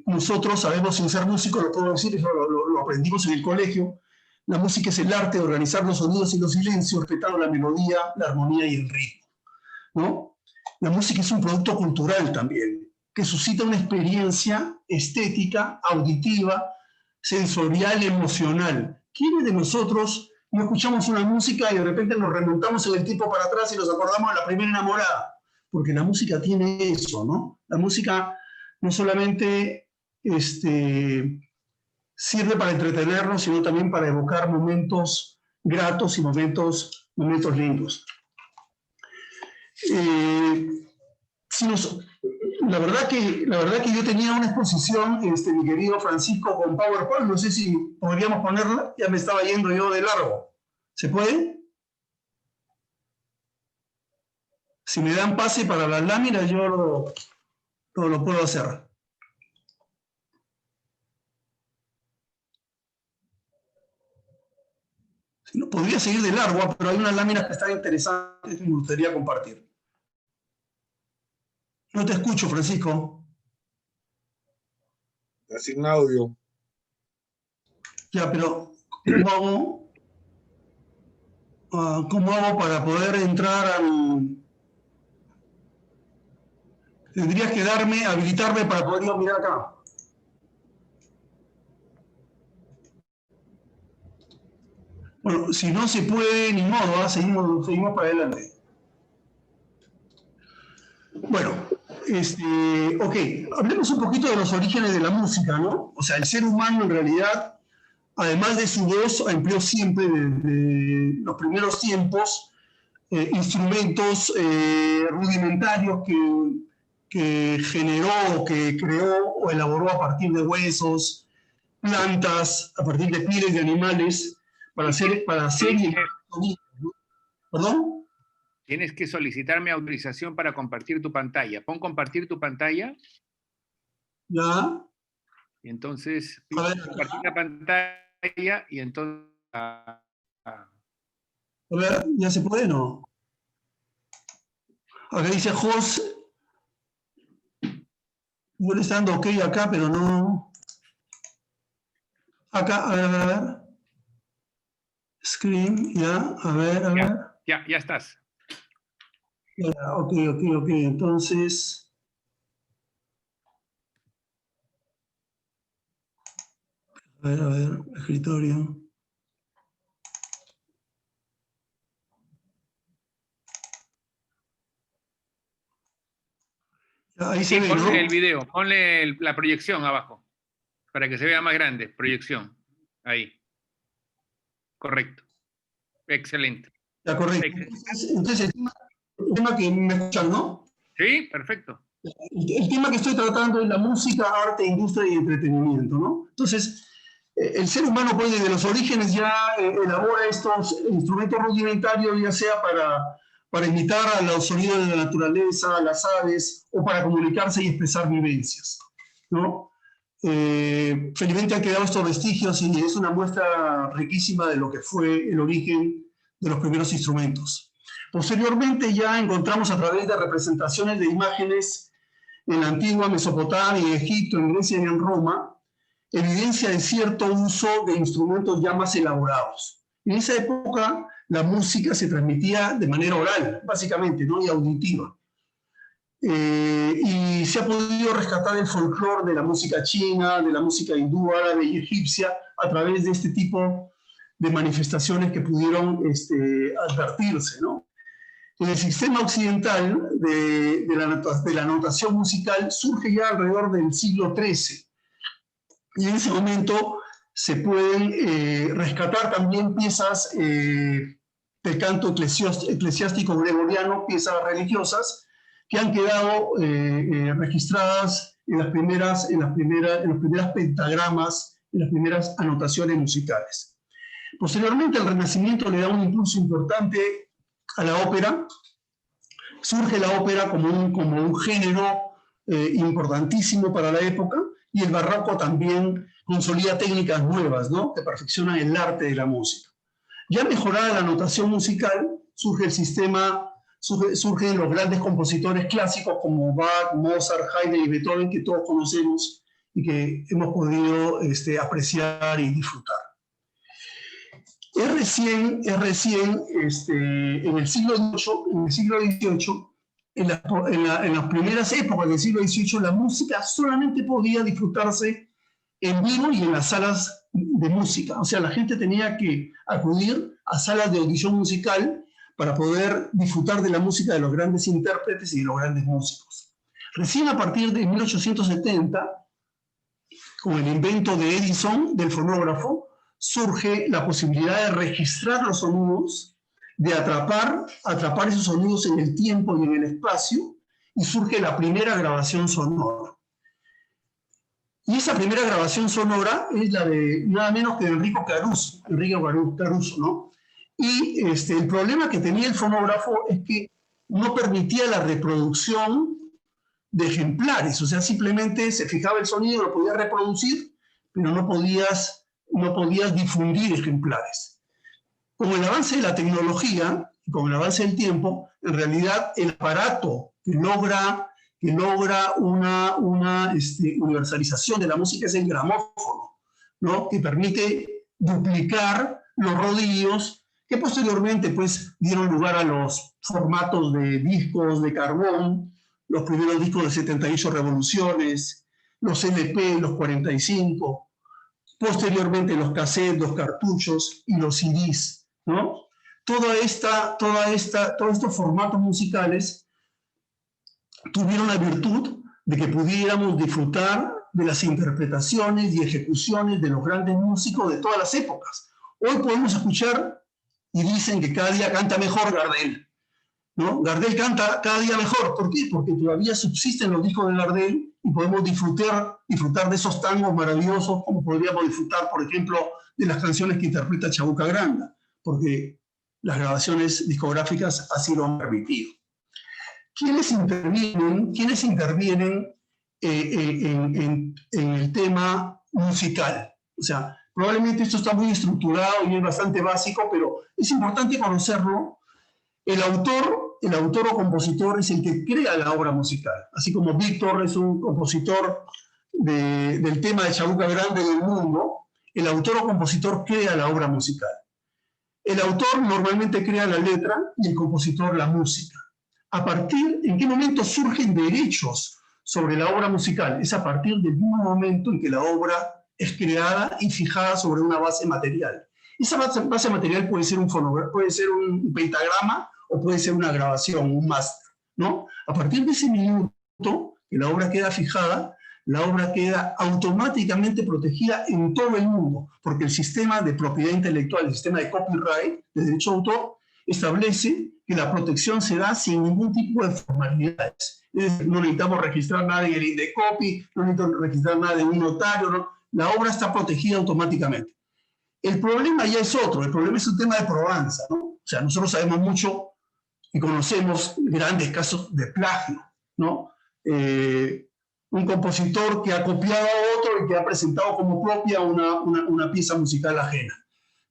nosotros sabemos, sin ser músicos, lo puedo decir, eso lo aprendimos en el colegio, la música es el arte de organizar los sonidos y los silencios, respetando la melodía, la armonía y el ritmo, ¿no? La música es un producto cultural también, que suscita una experiencia estética, auditiva, sensorial, emocional. ¿Quiénes de nosotros no escuchamos una música y de repente nos remontamos en el tiempo para atrás y nos acordamos de la primera enamorada? Porque la música tiene eso, ¿no? La música no solamente sirve para entretenernos, sino también para evocar momentos gratos y momentos lindos. La verdad que yo tenía una exposición, mi querido Francisco, con PowerPoint, no sé si podríamos ponerla, ya me estaba yendo yo de largo. ¿Se puede? Si me dan pase para las láminas, yo lo puedo hacer. Si no, podría seguir de largo, pero hay unas láminas que están interesantes que me gustaría compartir. No te escucho, Francisco. Está sin audio. Ya, pero ¿cómo hago para poder entrar al... Tendrías que habilitarme para poder ir a mirar acá. Bueno, si no se puede, ni modo, seguimos para adelante. Bueno, ok, hablemos un poquito de los orígenes de la música, ¿no? O sea, el ser humano en realidad, además de su voz, empleó siempre desde los primeros tiempos instrumentos rudimentarios que generó, que creó o elaboró a partir de huesos, plantas, a partir de pieles de animales, para hacer ¿Perdón? Tienes que solicitarme autorización para compartir tu pantalla. Pon compartir tu pantalla. Ya. Y entonces, compartir la pantalla y entonces... A ver, ¿ya se puede o no? Acá dice host. Yo le está dando ok acá, pero no. Acá, a ver. Screen, ya, a ver. Ya estás. Ya, ok. Entonces. A ver, escritorio. Ahí se ve, ¿no? Ponle el video, ponle la proyección abajo, para que se vea más grande, proyección. Ahí. Correcto. Excelente. Ya, correcto. Entonces el tema que me escuchan, ¿no? Sí, perfecto. El tema que estoy tratando es la música, arte, industria y entretenimiento, ¿no? Entonces, el ser humano, pues, desde los orígenes ya elabora estos instrumentos rudimentarios, ya sea para imitar a los sonidos de la naturaleza, a las aves, o para comunicarse y expresar vivencias, ¿no? Felizmente han quedado estos vestigios y es una muestra riquísima de lo que fue el origen de los primeros instrumentos. Posteriormente ya encontramos a través de representaciones de imágenes en la antigua Mesopotamia, en Egipto, en Grecia y en Roma, evidencia de cierto uso de instrumentos ya más elaborados. En esa época la música se transmitía de manera oral, básicamente, ¿no? Y auditiva. Y se ha podido rescatar el folclore de la música china, de la música hindú, árabe y egipcia a través de este tipo de manifestaciones que pudieron advertirse, ¿no? En el sistema occidental de la notación musical surge ya alrededor del siglo XIII. Y en ese momento se pueden rescatar también piezas del canto eclesiástico gregoriano, piezas religiosas, que han quedado registradas en los primeros pentagramas, en las primeras anotaciones musicales. Posteriormente, el Renacimiento le da un impulso importante a la ópera. Surge la ópera como un género importantísimo para la época, y el barroco también consolida técnicas nuevas, ¿no? Que perfeccionan el arte de la música. Ya mejorada la notación musical, surgen los grandes compositores clásicos como Bach, Mozart, Haydn y Beethoven, que todos conocemos y que hemos podido apreciar y disfrutar. Es recién en el siglo XVIII, en las primeras épocas del siglo XVIII, la música solamente podía disfrutarse en vivo y en las salas de música. O sea, la gente tenía que acudir a salas de audición musical para poder disfrutar de la música de los grandes intérpretes y de los grandes músicos. Recién a partir de 1870, con el invento de Edison, del fonógrafo, surge la posibilidad de registrar los sonidos, de atrapar esos sonidos en el tiempo y en el espacio, y surge la primera grabación sonora. Y esa primera grabación sonora es la de nada menos que de Enrico Caruso, ¿no? Y el problema que tenía el fonógrafo es que no permitía la reproducción de ejemplares, o sea, simplemente se fijaba el sonido, lo podías reproducir, pero no podías difundir ejemplares. Con el avance de la tecnología, con el avance del tiempo, en realidad el aparato que logra una universalización de la música es el gramófono, ¿no? Que permite duplicar los rodillos que posteriormente pues, dieron lugar a los formatos de discos de carbón, los primeros discos de 78 revoluciones, los LP, los 45, posteriormente los cassettes, los cartuchos y los CDs, ¿no? Todos estos formatos musicales tuvieron la virtud de que pudiéramos disfrutar de las interpretaciones y ejecuciones de los grandes músicos de todas las épocas. Hoy podemos escuchar, y dicen que cada día canta mejor Gardel, ¿no? Gardel canta cada día mejor. ¿Por qué? Porque todavía subsisten los discos de Gardel y podemos disfrutar de esos tangos maravillosos, como podríamos disfrutar, por ejemplo, de las canciones que interpreta Chabuca Granda, porque las grabaciones discográficas así lo han permitido. ¿Quiénes intervienen en el tema musical? O sea, probablemente esto está muy estructurado y es bastante básico, pero es importante conocerlo. El autor o compositor es el que crea la obra musical. Así como Víctor es un compositor del tema de Chabuca Grande del mundo, el autor o compositor crea la obra musical. El autor normalmente crea la letra y el compositor la música. ¿En qué momento surgen derechos sobre la obra musical? Es a partir del mismo momento en que la obra es creada y fijada sobre una base material. Esa base material puede ser un pentagrama o puede ser una grabación, un máster, ¿no? A partir de ese minuto que la obra queda fijada, la obra queda automáticamente protegida en todo el mundo, porque el sistema de propiedad intelectual, el sistema de copyright, de derecho de autor, establece que la protección se da sin ningún tipo de formalidades. Es decir, no necesitamos registrar nada en el Indecopi, no necesitamos registrar nada en un notario, ¿no? La obra está protegida automáticamente. El problema ya es otro, el problema es un tema de probanza, ¿no? O sea, nosotros sabemos mucho y conocemos grandes casos de plagio, ¿no? Un compositor que ha copiado a otro y que ha presentado como propia una pieza musical ajena,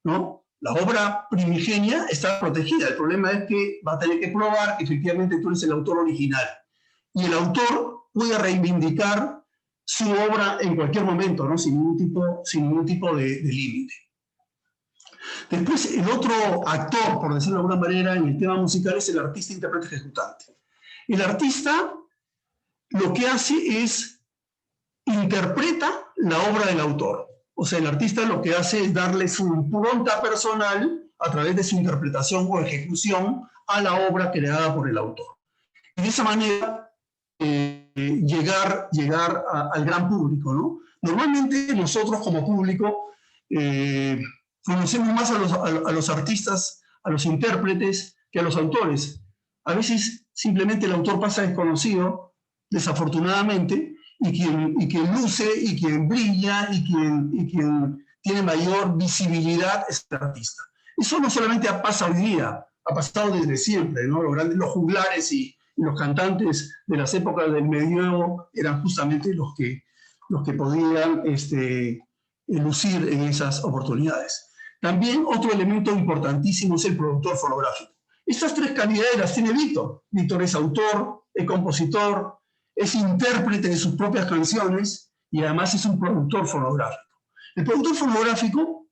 ¿no? La obra primigenia está protegida. El problema es que va a tener que probar que efectivamente tú eres el autor original. Y el autor puede reivindicar su obra en cualquier momento, ¿no? Sin ningún tipo de límite. Después, el otro actor, por decirlo de alguna manera, en el tema musical es el artista, intérprete, ejecutante. El artista lo que hace es interpreta la obra del autor. O sea, el artista lo que hace es darle su impronta personal a través de su interpretación o ejecución a la obra creada por el autor. Y de esa manera llegar al gran público, ¿no? Normalmente nosotros como público conocemos más a los artistas, a los intérpretes, que a los autores. A veces simplemente el autor pasa desconocido, desafortunadamente, y quien luce, y quien brilla, y quien tiene mayor visibilidad es el artista. Eso no solamente pasa hoy día, ha pasado desde siempre, ¿no? Los juglares y los cantantes de las épocas del medioevo eran justamente los que podían lucir en esas oportunidades. También otro elemento importantísimo es el productor fonográfico. Estas tres calidades las tiene Víctor. Víctor es autor, es compositor, es intérprete de sus propias canciones y además es un productor fonográfico. El productor fonográfico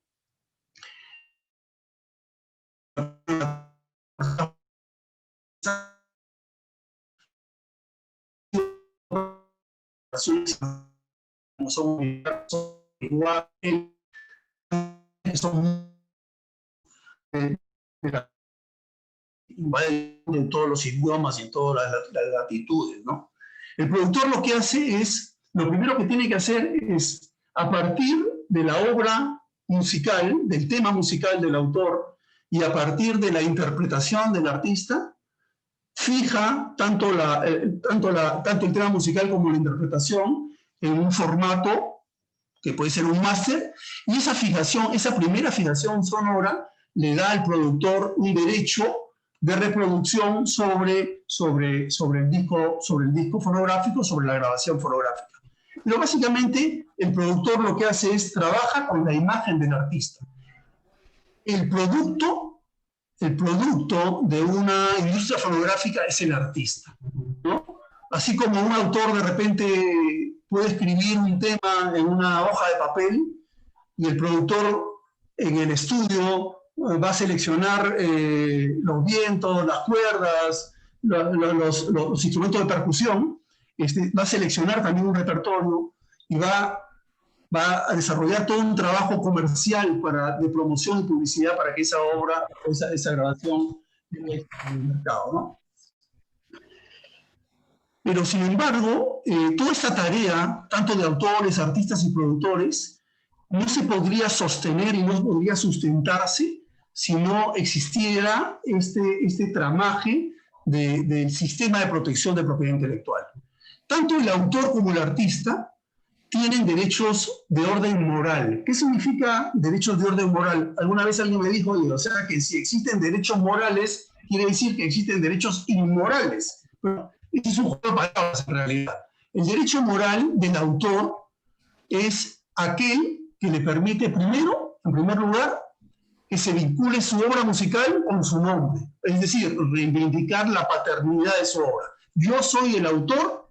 en todos los idiomas y en todas las latitudes, ¿no? El productor lo que hace es, lo primero que tiene que hacer es, a partir de la obra musical, del tema musical del autor, y a partir de la interpretación del artista, fija tanto el tema musical como la interpretación en un formato que puede ser un máster, y esa fijación, esa primera fijación sonora, le da al productor un derecho de reproducción sobre el disco fonográfico, sobre la grabación fonográfica. Pero básicamente el productor lo que hace es trabaja con la imagen del artista. El producto de una industria fonográfica es el artista, ¿no? Así como un autor de repente puede escribir un tema en una hoja de papel y el productor en el estudio va a seleccionar los vientos, las cuerdas, los instrumentos de percusión, va a seleccionar también un repertorio y va a desarrollar todo un trabajo comercial de promoción y publicidad para que esa obra, esa grabación llegue al mercado, ¿no? Pero sin embargo, toda esta tarea, tanto de autores, artistas y productores, no se podría sostener y no podría sustentarse si no existiera este tramaje del sistema de protección de propiedad intelectual. Tanto el autor como el artista tienen derechos de orden moral. ¿Qué significa derechos de orden moral? Alguna vez alguien me dijo, oye, o sea que si existen derechos morales, quiere decir que existen derechos inmorales. Bueno, este es un juego de palabras en realidad. El derecho moral del autor es aquel que le permite primero, en primer lugar, que se vincule su obra musical con su nombre. Es decir, reivindicar la paternidad de su obra. Yo soy el autor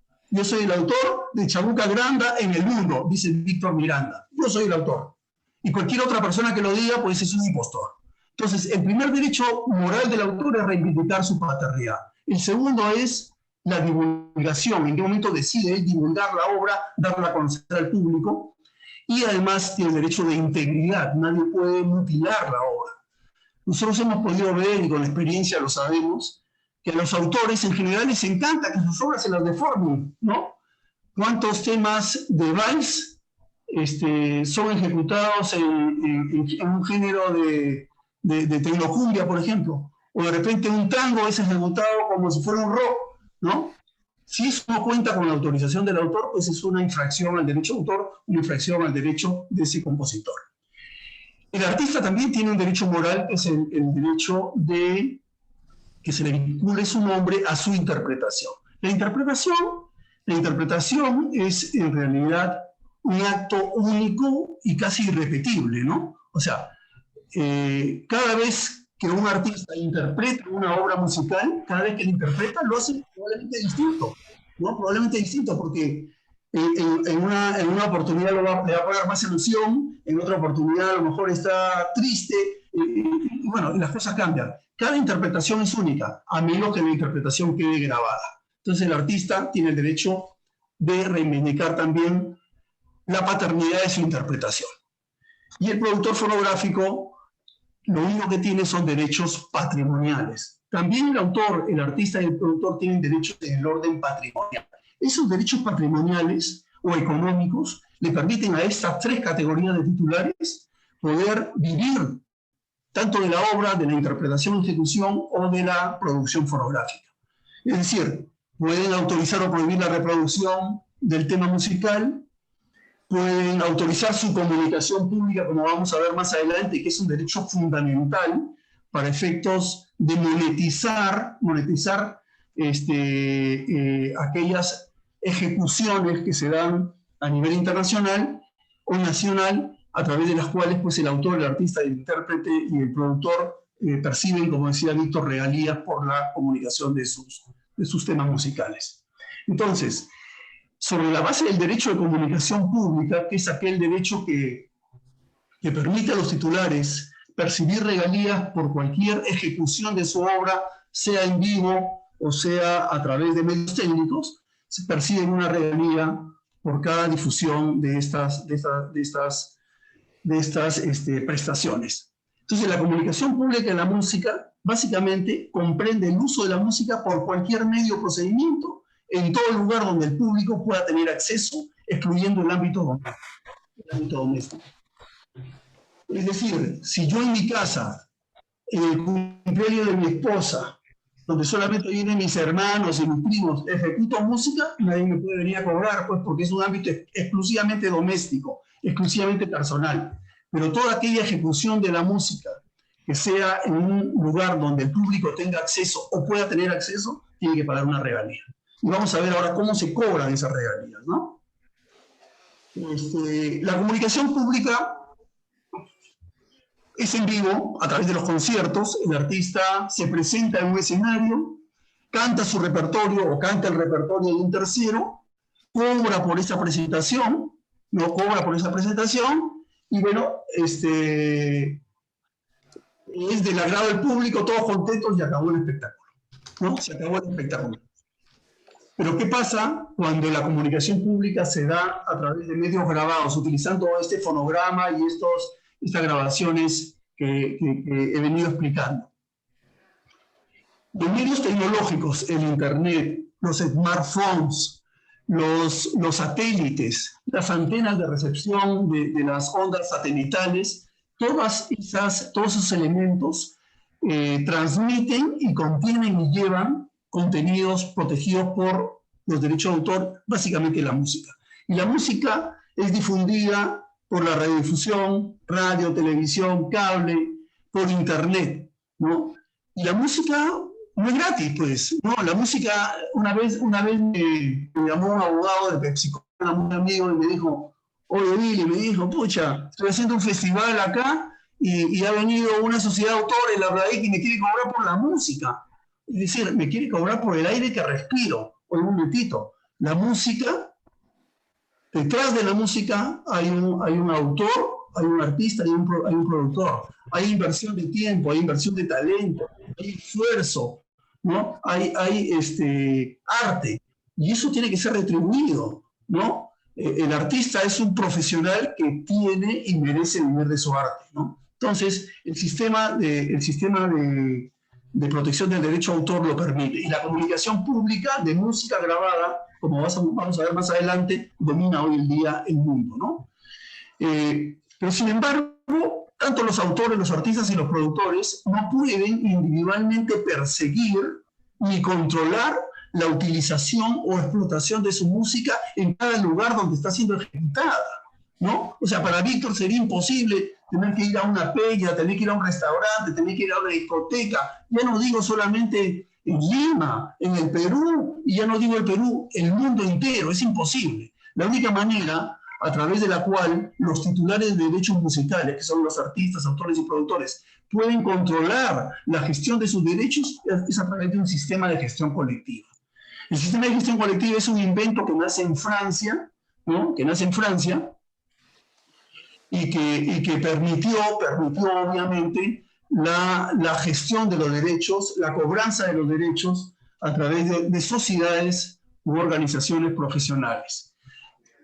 de Chabuca Granda en el 1, dice Víctor Miranda. Yo soy el autor. Y cualquier otra persona que lo diga, pues es un impostor. Entonces, el primer derecho moral del autor es reivindicar su paternidad. El segundo es la divulgación. En qué momento decide él divulgar la obra, darla a conocer al público. Y además tiene el derecho de integridad. Nadie puede mutilar la obra. Nosotros hemos podido ver, y con experiencia lo sabemos, que a los autores en general les encanta que sus obras se las deformen, ¿no? ¿Cuántos temas de vals son ejecutados en un género de tecnocumbia, por ejemplo? O de repente un tango es ejecutado como si fuera un rock, ¿no? Si eso no cuenta con la autorización del autor, pues es una infracción al derecho de autor, una infracción al derecho de ese compositor. El artista también tiene un derecho moral, que es el derecho de que se le vincule su nombre a su interpretación. La interpretación es en realidad un acto único y casi irrepetible, ¿no? O sea, cada vez que un artista interpreta una obra musical, cada vez que la interpreta, lo hace probablemente distinto, ¿no? Probablemente distinto, porque en una oportunidad le va a poner más ilusión, en otra oportunidad a lo mejor está triste, y bueno, las cosas cambian. Cada interpretación es única, a menos que la interpretación quede grabada. Entonces el artista tiene el derecho de reivindicar también la paternidad de su interpretación. Y el productor fonográfico, lo único que tiene son derechos patrimoniales. También el autor, el artista y el productor tienen derechos en el orden patrimonial. Esos derechos patrimoniales o económicos le permiten a estas tres categorías de titulares poder vivir tanto de la obra, de la interpretación, ejecución o de la producción fonográfica. Es decir, pueden autorizar o prohibir la reproducción del tema musical, pueden autorizar su comunicación pública, como vamos a ver más adelante, que es un derecho fundamental para efectos de monetizar aquellas ejecuciones que se dan a nivel internacional o nacional, a través de las cuales pues, el autor, el artista, el intérprete y el productor perciben, como decía Víctor, regalías por la comunicación de sus temas musicales. Entonces, sobre la base del derecho de comunicación pública, que es aquel derecho que permite a los titulares percibir regalías por cualquier ejecución de su obra, sea en vivo o sea a través de medios técnicos, se perciben una regalía por cada difusión de estas prestaciones. Entonces, la comunicación pública en la música básicamente comprende el uso de la música por cualquier medio o procedimiento en todo lugar donde el público pueda tener acceso, excluyendo el ámbito doméstico. Es decir, si yo en mi casa, en el cumpleaños de mi esposa, donde solamente vienen mis hermanos y mis primos, ejecuto música, nadie me puede venir a cobrar, pues porque es un ámbito exclusivamente doméstico, exclusivamente personal. Pero toda aquella ejecución de la música que sea en un lugar donde el público tenga acceso o pueda tener acceso, tiene que pagar una regalía. Y vamos a ver ahora cómo se cobran esas regalías, ¿no? La comunicación pública es en vivo, a través de los conciertos. El artista se presenta en un escenario, canta su repertorio o canta el repertorio de un tercero, cobra por esa presentación, no cobra por esa presentación, y bueno, es del agrado del público, todos contentos y acabó el espectáculo, ¿no? Se acabó el espectáculo. Pero ¿qué pasa cuando la comunicación pública se da a través de medios grabados, utilizando este fonograma y estas grabaciones que he venido explicando? Los medios tecnológicos, el Internet, los smartphones, los satélites, las antenas de recepción de las ondas satelitales, todos esos elementos transmiten y contienen y llevan contenidos protegidos por los derechos de autor, básicamente la música. Y la música es difundida por la radiodifusión, radio, televisión, cable, por internet, ¿no? Y la música no es gratis, pues, ¿no? La música, una vez me llamó un abogado de Pepsi, un amigo, y me dijo, oye, Billy, me dijo, pucha, estoy haciendo un festival acá y ha venido una sociedad de autores, la verdad, y me quiere cobrar por la música. Es decir, me quiere cobrar por el aire que respiro. Oye, un momentito, la música, detrás de la música hay un autor, hay un artista, hay un productor, hay inversión de tiempo, hay inversión de talento, hay esfuerzo, ¿no? Hay arte, y eso tiene que ser retribuido, ¿no? El artista es un profesional que tiene y merece vivir de su arte, ¿no? Entonces, el sistema de protección del derecho a autor lo permite, y la comunicación pública de música grabada, como vamos a ver más adelante, domina hoy en día el mundo, ¿no? Pero sin embargo, tanto los autores, los artistas y los productores no pueden individualmente perseguir ni controlar la utilización o explotación de su música en cada lugar donde está siendo ejecutada, ¿no? O sea, para Víctor sería imposible tener que ir a una peña, tener que ir a un restaurante, tener que ir a una discoteca. Ya no digo solamente en Lima, en el Perú, y ya no digo el Perú, el mundo entero, es imposible. La única manera a través de la cual los titulares de derechos musicales, que son los artistas, autores y productores, pueden controlar la gestión de sus derechos, es a través de un sistema de gestión colectiva. El sistema de gestión colectiva es un invento que nace en Francia, ¿no? Que nace en Francia y que permitió obviamente la gestión de los derechos, la cobranza de los derechos a través de sociedades u organizaciones profesionales.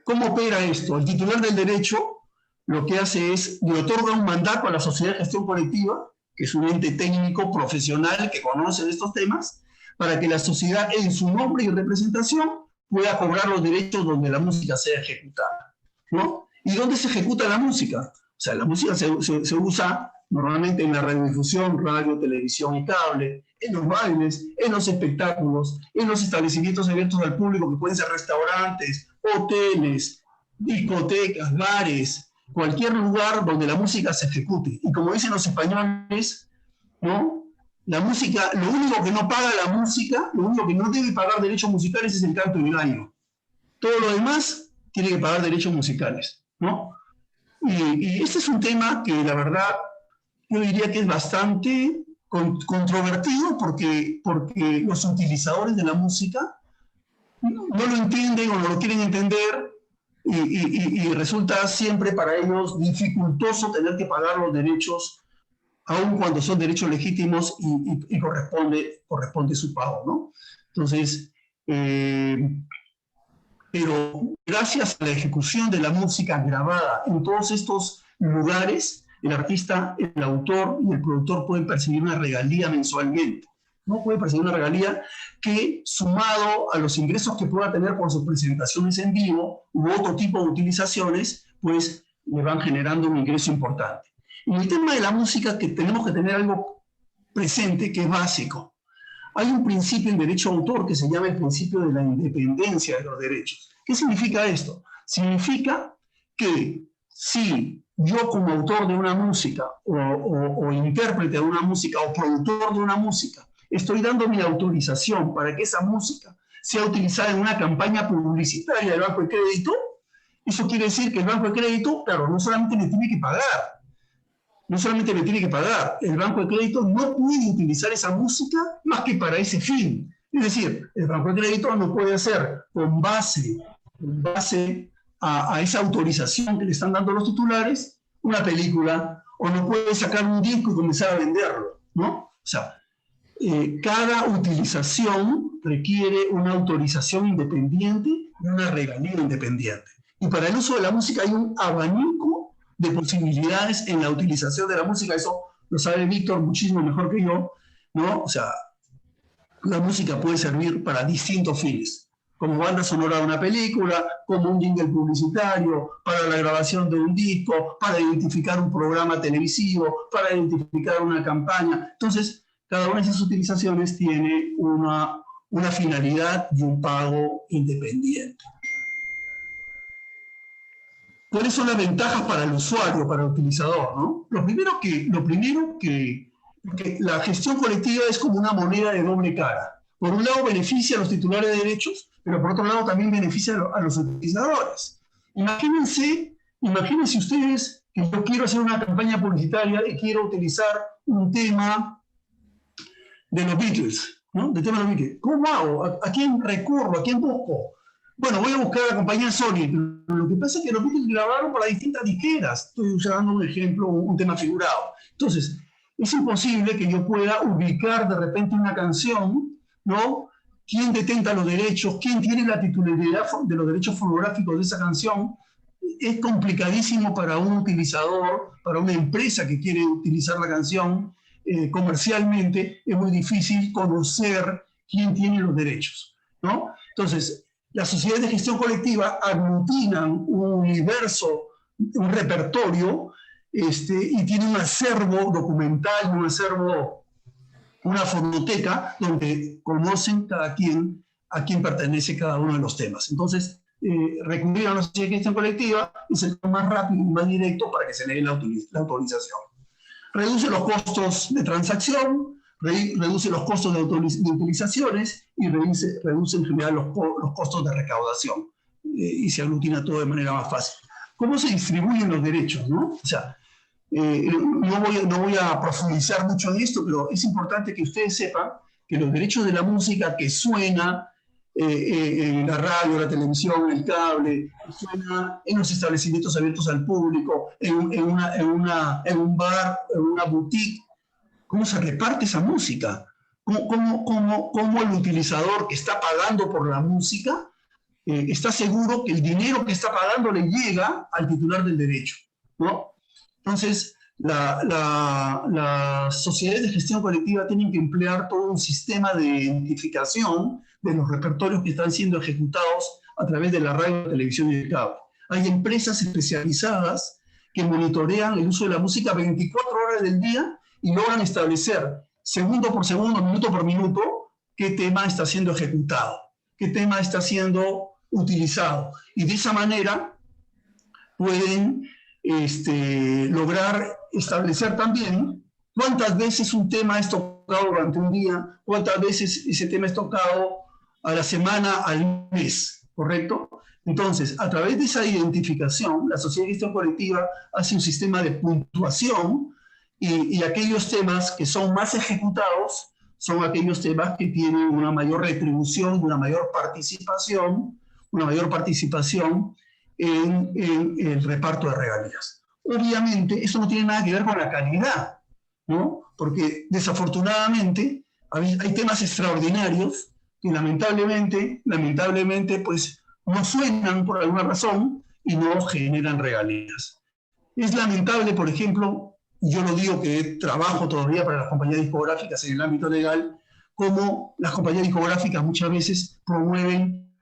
¿Cómo opera esto? El titular del derecho lo que hace es, le otorga un mandato a la sociedad de gestión colectiva, que es un ente técnico profesional que conoce de estos temas, para que la sociedad en su nombre y representación pueda cobrar los derechos donde la música sea ejecutada, ¿no? ¿Y dónde se ejecuta la música? O sea, la música se usa normalmente en la radiodifusión, radio, televisión y cable, en los bailes, en los espectáculos, en los establecimientos abiertos al público, que pueden ser restaurantes, hoteles, discotecas, bares, cualquier lugar donde la música se ejecute. Y como dicen los españoles, ¿no? La música, lo único que no paga la música, lo único que no debe pagar derechos musicales es el canto y el gallo. Todo lo demás tiene que pagar derechos musicales, ¿no? Y este es un tema que la verdad yo diría que es bastante controvertido porque los utilizadores de la música no lo entienden o no lo quieren entender y resulta siempre para ellos dificultoso tener que pagar los derechos aun cuando son derechos legítimos y corresponde su pago, ¿no? Entonces, pero gracias a la ejecución de la música grabada en todos estos lugares, el artista, el autor y el productor pueden percibir una regalía mensualmente, ¿no? Pueden percibir una regalía que, sumado a los ingresos que pueda tener por sus presentaciones en vivo u otro tipo de utilizaciones, pues le van generando un ingreso importante. En el tema de la música, que tenemos que tener algo presente que es básico. Hay un principio en derecho de autor que se llama el principio de la independencia de los derechos. ¿Qué significa esto? Significa que si yo como autor de una música o intérprete de una música o productor de una música estoy dando mi autorización para que esa música sea utilizada en una campaña publicitaria del Banco de Crédito, eso quiere decir que el Banco de Crédito, claro, no solamente me tiene que pagar, el Banco de Crédito no puede utilizar esa música más que para ese fin. Es decir, el Banco de Crédito no puede hacer con base a esa autorización que le están dando los titulares una película, o no puede sacar un disco y comenzar a venderlo, ¿no? O sea, cada utilización requiere una autorización independiente y una regalía independiente. Y para el uso de la música hay un abanico de posibilidades en la utilización de la música. Eso lo sabe Víctor muchísimo mejor que yo, ¿no? O sea, la música puede servir para distintos fines, como banda sonora de una película, como un jingle publicitario, para la grabación de un disco, para identificar un programa televisivo, para identificar una campaña. Entonces, cada una de esas utilizaciones tiene una finalidad y un pago independiente. ¿Cuáles son las ventajas para el usuario, para el utilizador, ¿no? Lo primero que la gestión colectiva es como una moneda de doble cara. Por un lado beneficia a los titulares de derechos, pero por otro lado también beneficia a los utilizadores. Imagínense ustedes que yo quiero hacer una campaña publicitaria y quiero utilizar un tema de los Beatles, ¿no? De tema de los Beatles. ¿Cómo hago? ¿A quién recurro? ¿A quién busco? Bueno, voy a buscar a la compañía Sony. Lo que pasa es que los Beatles grabaron para distintas disqueras. Estoy usando un ejemplo, un tema figurado. Entonces, es imposible que yo pueda ubicar de repente una canción, ¿no? ¿Quién detenta los derechos? ¿Quién tiene la titularidad de los derechos fonográficos de esa canción? Es complicadísimo para un utilizador, para una empresa que quiere utilizar la canción comercialmente. Es muy difícil conocer quién tiene los derechos, ¿no? Entonces, las sociedades de gestión colectiva aglutinan un universo, un repertorio, y tienen un acervo documental, una fonoteca donde conocen cada quien a quién pertenece cada uno de los temas. Entonces, recurrir a una sociedad de gestión colectiva es el más rápido y más directo para que se le dé la autorización. Reduce los costos de transacción, reduce los costos de utilizaciones y reduce en general los costos de recaudación. y se aglutina todo de manera más fácil. ¿Cómo se distribuyen los derechos, no? O sea, no voy a profundizar mucho en esto, pero es importante que ustedes sepan que los derechos de la música que suena en la radio, la televisión, el cable, que suena en los establecimientos abiertos al público, en un bar, en una boutique, ¿cómo se reparte esa música? ¿Cómo el utilizador que está pagando por la música está seguro que el dinero que está pagando le llega al titular del derecho, ¿no? Entonces, las sociedades de gestión colectiva tienen que emplear todo un sistema de identificación de los repertorios que están siendo ejecutados a través de la radio, la televisión y el cable. Hay empresas especializadas que monitorean el uso de la música 24 horas del día y logran establecer segundo por segundo, minuto por minuto, qué tema está siendo ejecutado, qué tema está siendo utilizado. Y de esa manera pueden lograr establecer también cuántas veces un tema es tocado durante un día, cuántas veces ese tema es tocado a la semana, al mes, ¿correcto? Entonces, a través de esa identificación, la sociedad de gestión colectiva hace un sistema de puntuación y aquellos temas que son más ejecutados son aquellos temas que tienen una mayor retribución, una mayor participación en el reparto de regalías. Obviamente, eso no tiene nada que ver con la calidad, ¿no? Porque desafortunadamente hay temas extraordinarios que lamentablemente, pues no suenan por alguna razón y no generan regalías. Es lamentable, por ejemplo, yo lo digo que trabajo todavía para las compañías discográficas en el ámbito legal, como las compañías discográficas muchas veces promueven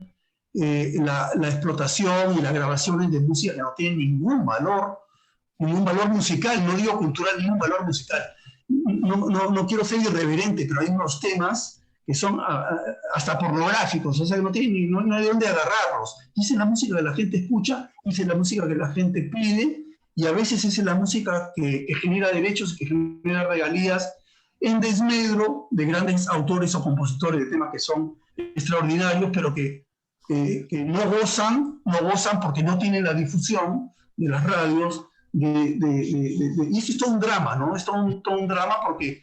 la explotación y las grabaciones de música que no tienen ningún valor musical, no digo cultural, ningún valor musical. No quiero ser irreverente, pero hay unos temas que son hasta pornográficos, o sea, no hay de dónde agarrarlos. Esa es la música que la gente escucha, esa es la música que la gente pide, y a veces esa es la música que genera derechos, que genera regalías, en desmedro de grandes autores o compositores de temas que son extraordinarios, pero que no gozan porque no tienen la difusión de las radios, y eso es todo un drama, ¿no? Es todo un drama porque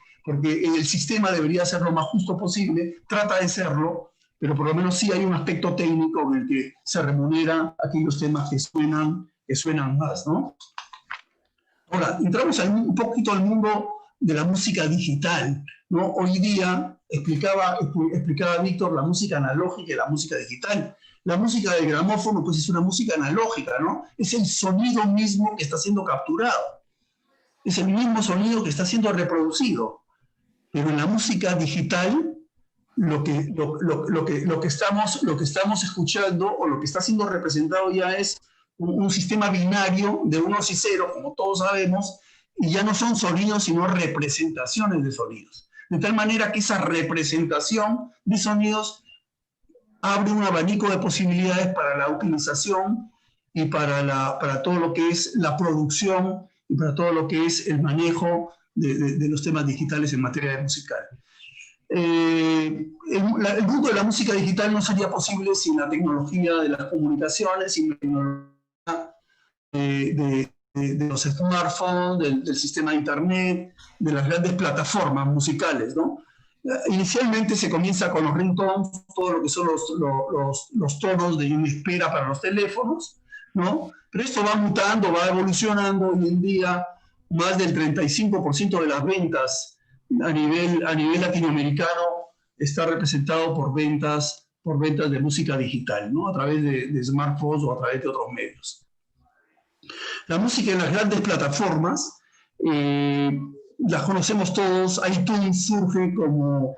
el sistema debería ser lo más justo posible, trata de serlo, pero por lo menos sí hay un aspecto técnico en el que se remunera aquellos temas que suenan más, ¿no? Ahora, entramos un poquito al mundo de la música digital, ¿no? Hoy día, explicaba Víctor, la música analógica y la música digital. La música de gramófono, pues es una música analógica, ¿no? Es el sonido mismo que está siendo capturado. Es el mismo sonido que está siendo reproducido. Pero en la música digital, lo que estamos escuchando o lo que está siendo representado ya es un sistema binario de unos y ceros, como todos sabemos, y ya no son sonidos, sino representaciones de sonidos. De tal manera que esa representación de sonidos abre un abanico de posibilidades para la utilización y para todo lo que es la producción y para todo lo que es el manejo de los temas digitales en materia musical. El mundo de la música digital no sería posible sin la tecnología de las comunicaciones, sin la tecnología de los smartphones, del sistema de internet, de las grandes plataformas musicales, ¿no? Inicialmente se comienza con los ringtones, todo lo que son los tonos de una espera para los teléfonos, ¿no? Pero esto va mutando, va evolucionando. Hoy en día más del 35% de las ventas a nivel latinoamericano está representado por ventas de música digital, ¿no? A través de smartphones o a través de otros medios. La música en las grandes plataformas, las conocemos todos. iTunes surge como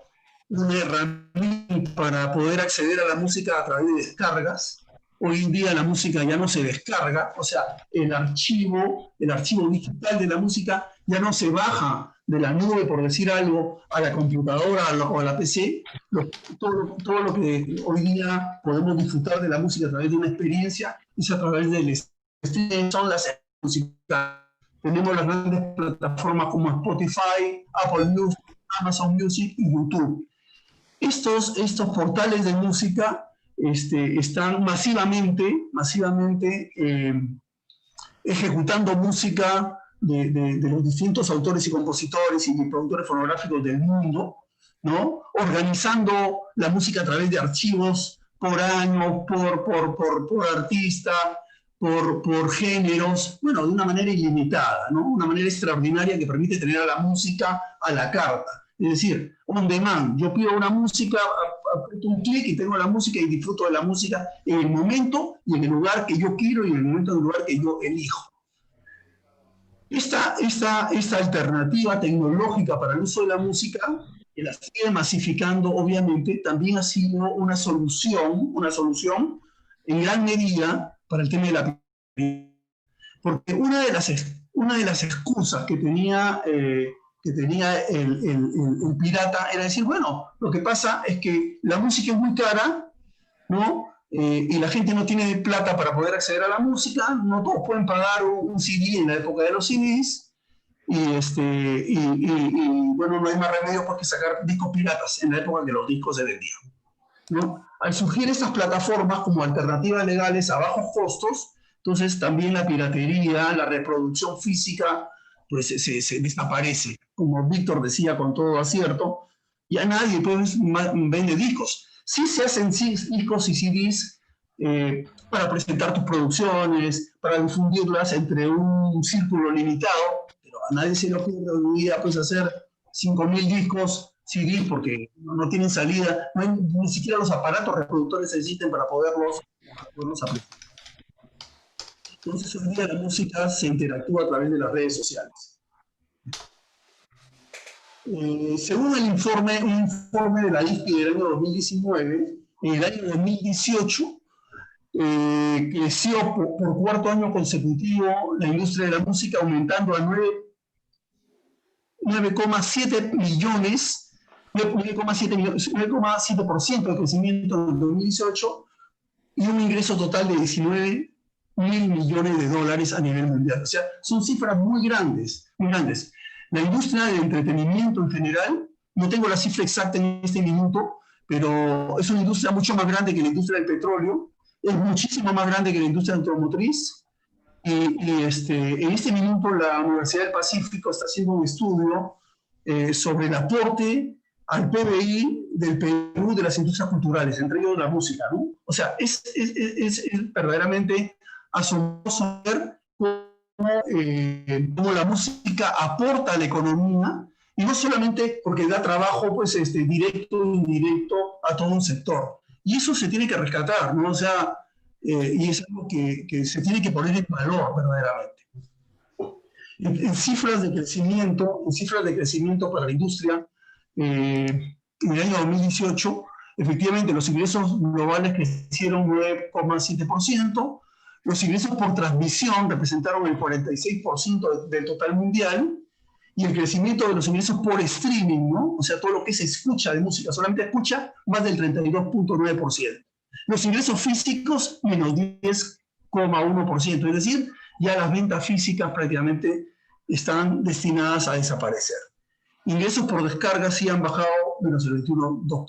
una herramienta para poder acceder a la música a través de descargas. Hoy en día la música ya no se descarga, o sea, el archivo digital de la música ya no se baja de la nube, por decir algo, a la computadora o a la PC. Todo lo que hoy día podemos disfrutar de la música a través de una experiencia es a través del streaming, son las músicas. Tenemos las grandes plataformas como Spotify, Apple Music, Amazon Music y YouTube. Estos portales de música están masivamente ejecutando música de los distintos autores y compositores y productores fonográficos del mundo, ¿no? Organizando la música a través de archivos por año, por artista, por géneros, bueno, de una manera ilimitada, ¿no? Una manera extraordinaria que permite tener a la música a la carta. Es decir, on demand. Yo pido una música, aprieto un clic y tengo la música y disfruto de la música en el momento y en el lugar que yo quiero y en el momento y en el lugar que yo elijo. Esta alternativa tecnológica para el uso de la música, que la sigue masificando, obviamente, también ha sido una solución en gran medida para el tema de la piratería. Porque una de las excusas que tenía el pirata era decir, bueno, lo que pasa es que la música es muy cara, ¿no? Y la gente no tiene plata para poder acceder a la música, no todos pueden pagar un CD en la época de los CDs, y bueno, no hay más remedio que sacar discos piratas en la época que los discos se vendían, ¿no? Al surgir estas plataformas como alternativas legales a bajos costos, entonces también la piratería, la reproducción física, pues se desaparece. Como Víctor decía con todo acierto, ya nadie pues, vende discos. Sí se hacen discos y CDs para presentar tus producciones, para difundirlas entre un círculo limitado, pero a nadie se le ocurre hoy en día pues, hacer 5.000 discos CDs porque no tienen salida, no hay, ni siquiera los aparatos reproductores existen para poderlos apreciar. Entonces hoy en día la música se interactúa a través de las redes sociales. Según un informe de la IFPI del año 2019, en el año 2018 creció por cuarto año consecutivo la industria de la música, aumentando a 9,7 millones, 9,7% de crecimiento en el 2018 y un ingreso total de 19.000 millones de dólares a nivel mundial. O sea, son cifras muy grandes, muy grandes. La industria del entretenimiento en general, no tengo la cifra exacta en este minuto, pero es una industria mucho más grande que la industria del petróleo, es muchísimo más grande que la industria automotriz, en este minuto la Universidad del Pacífico está haciendo un estudio sobre el aporte al PBI del Perú de las industrias culturales, entre ellos la música, ¿no? O sea, es verdaderamente asombroso ver cómo la música aporta a la economía, y no solamente porque da trabajo pues, directo e indirecto a todo un sector. Y eso se tiene que rescatar, ¿no? O sea, y es algo que se tiene que poner en valor verdaderamente. En cifras de crecimiento para la industria, en el año 2018, efectivamente los ingresos globales crecieron 9,7%, los ingresos por transmisión representaron el 46% del total mundial, y el crecimiento de los ingresos por streaming, ¿no? O sea, todo lo que se escucha de música, solamente escucha, más del 32,9%. Los ingresos físicos, menos 10,1%, es decir, ya las ventas físicas prácticamente están destinadas a desaparecer. Ingresos por descarga sí han bajado menos el 21,2%.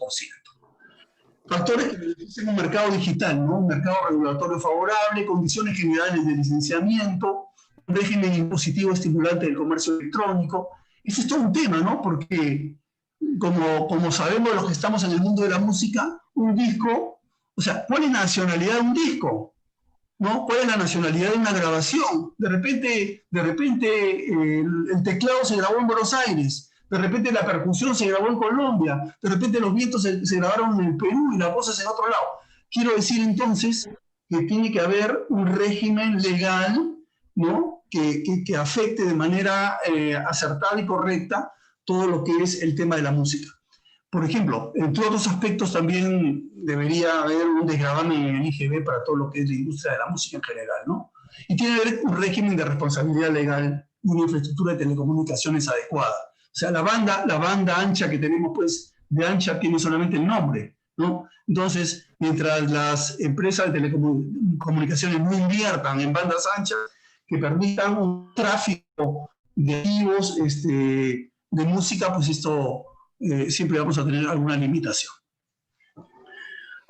Factores que benefician un mercado digital, ¿no? Un mercado regulatorio favorable, condiciones generales de licenciamiento, un régimen impositivo estimulante del comercio electrónico. Eso es todo un tema, ¿no? Porque, como sabemos los que estamos en el mundo de la música, un disco, o sea, ¿cuál es la nacionalidad de un disco? ¿No? ¿Cuál es la nacionalidad de una grabación? De repente el teclado se grabó en Buenos Aires, de repente la percusión se grabó en Colombia, de repente los vientos se grabaron en el Perú y las voces en otro lado. Quiero decir entonces que tiene que haber un régimen legal, ¿no? que afecte de manera acertada y correcta todo lo que es el tema de la música. Por ejemplo, entre otros aspectos también debería haber un desgravamen en el IGB para todo lo que es la industria de la música en general, ¿no? Y tiene que haber un régimen de responsabilidad legal y una infraestructura de telecomunicaciones adecuada. O sea, la banda ancha que tenemos, pues, de ancha tiene solamente el nombre, ¿no? Entonces, mientras las empresas de telecomunicaciones no inviertan en bandas anchas que permitan un tráfico de archivos de música, pues esto siempre vamos a tener alguna limitación.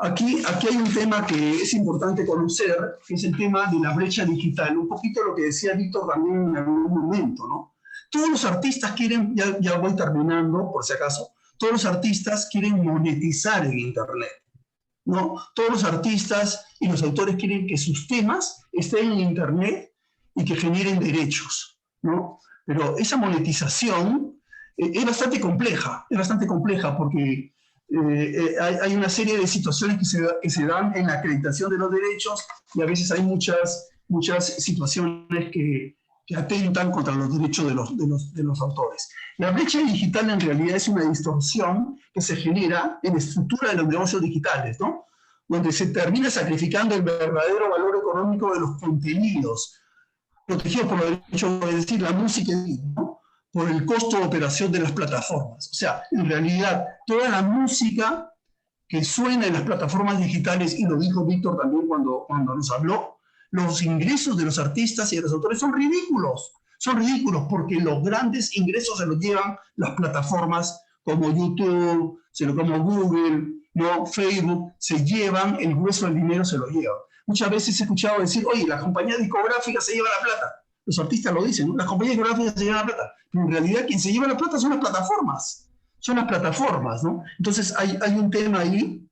Aquí hay un tema que es importante conocer, que es el tema de la brecha digital. Un poquito lo que decía Víctor también en algún momento, ¿no? Todos los artistas quieren, ya voy terminando, por si acaso, todos los artistas quieren monetizar en Internet, ¿no? Todos los artistas y los autores quieren que sus temas estén en Internet y que generen derechos, ¿no? Pero esa monetización es bastante compleja porque hay una serie de situaciones que se dan en la acreditación de los derechos y a veces hay muchas situaciones que atentan contra los derechos de los autores. La brecha digital en realidad es una distorsión que se genera en la estructura de los negocios digitales, ¿no? Donde se termina sacrificando el verdadero valor económico de los contenidos protegidos por los derechos, es decir, la música, ¿no? Por el costo de operación de las plataformas. O sea, en realidad, toda la música que suena en las plataformas digitales, y lo dijo Víctor también cuando nos habló, los ingresos de los artistas y de los autores son ridículos porque los grandes ingresos se los llevan las plataformas como YouTube, como Google, ¿no? Facebook, se llevan, el grueso del dinero se lo llevan. Muchas veces he escuchado decir, oye, la compañía discográfica se lleva la plata. Los artistas lo dicen, ¿no? Las compañías discográficas se llevan la plata. Pero en realidad quien se lleva la plata son las plataformas. Son las plataformas, ¿no? Entonces hay un tema ahí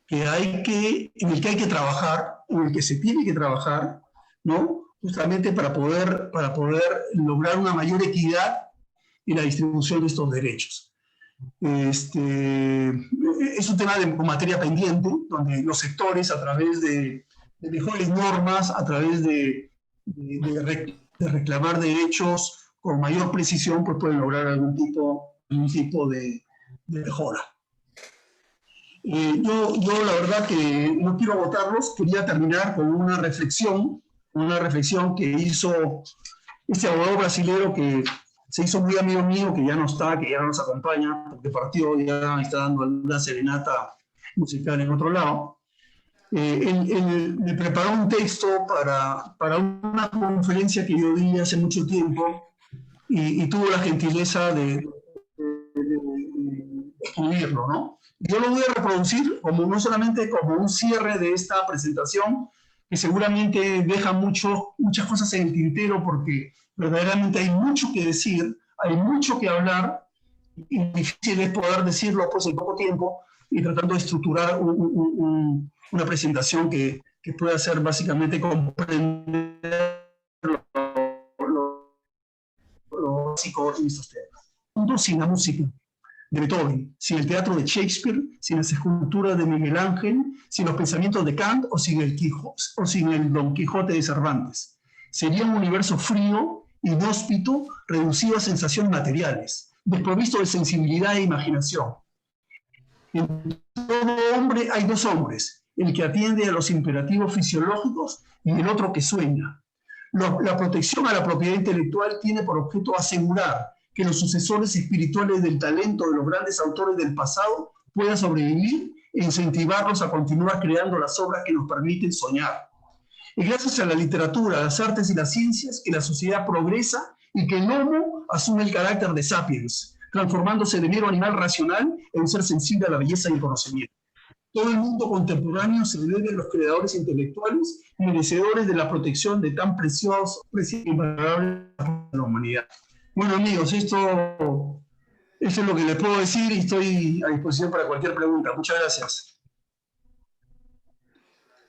en el que hay que trabajar, en el que se tiene que trabajar, ¿no? Justamente para poder lograr una mayor equidad en la distribución de estos derechos. Es un tema de materia pendiente, donde los sectores, a través de mejores normas, a través de reclamar derechos con mayor precisión, pues pueden lograr algún tipo de mejora. Yo la verdad que no quiero agotarlos, quería terminar con una reflexión que hizo este abogado brasilero que se hizo muy amigo mío, que ya no está, que ya no nos acompaña, porque partió, ya está dando una serenata musical en otro lado. Él me preparó un texto para una conferencia que yo di hace mucho tiempo y tuvo la gentileza de escribirlo, ¿no? Yo lo voy a reproducir no solamente como un cierre de esta presentación, que seguramente deja muchas cosas en el tintero, porque verdaderamente hay mucho que decir, hay mucho que hablar, y difícil es poder decirlo pues en poco tiempo, y tratando de estructurar una presentación que pueda ser básicamente comprender lo básico en estos temas. Mundo sin la música de Beethoven, sin el teatro de Shakespeare, sin las esculturas de Miguel Ángel, sin los pensamientos de Kant o sin el Don Quijote de Cervantes. Sería un universo frío, inhóspito, reducido a sensaciones materiales, desprovisto de sensibilidad e imaginación. En todo hombre hay dos hombres, el que atiende a los imperativos fisiológicos y el otro que sueña. La protección a la propiedad intelectual tiene por objeto asegurar que los sucesores espirituales del talento de los grandes autores del pasado puedan sobrevivir e incentivarlos a continuar creando las obras que nos permiten soñar. Es gracias a la literatura, las artes y las ciencias que la sociedad progresa y que el homo asume el carácter de sapiens, transformándose de mero animal racional en un ser sensible a la belleza y el conocimiento. Todo el mundo contemporáneo se debe a los creadores intelectuales merecedores de la protección de tan precioso y valorable para la humanidad. Bueno, amigos, eso es lo que les puedo decir y estoy a disposición para cualquier pregunta. Muchas gracias.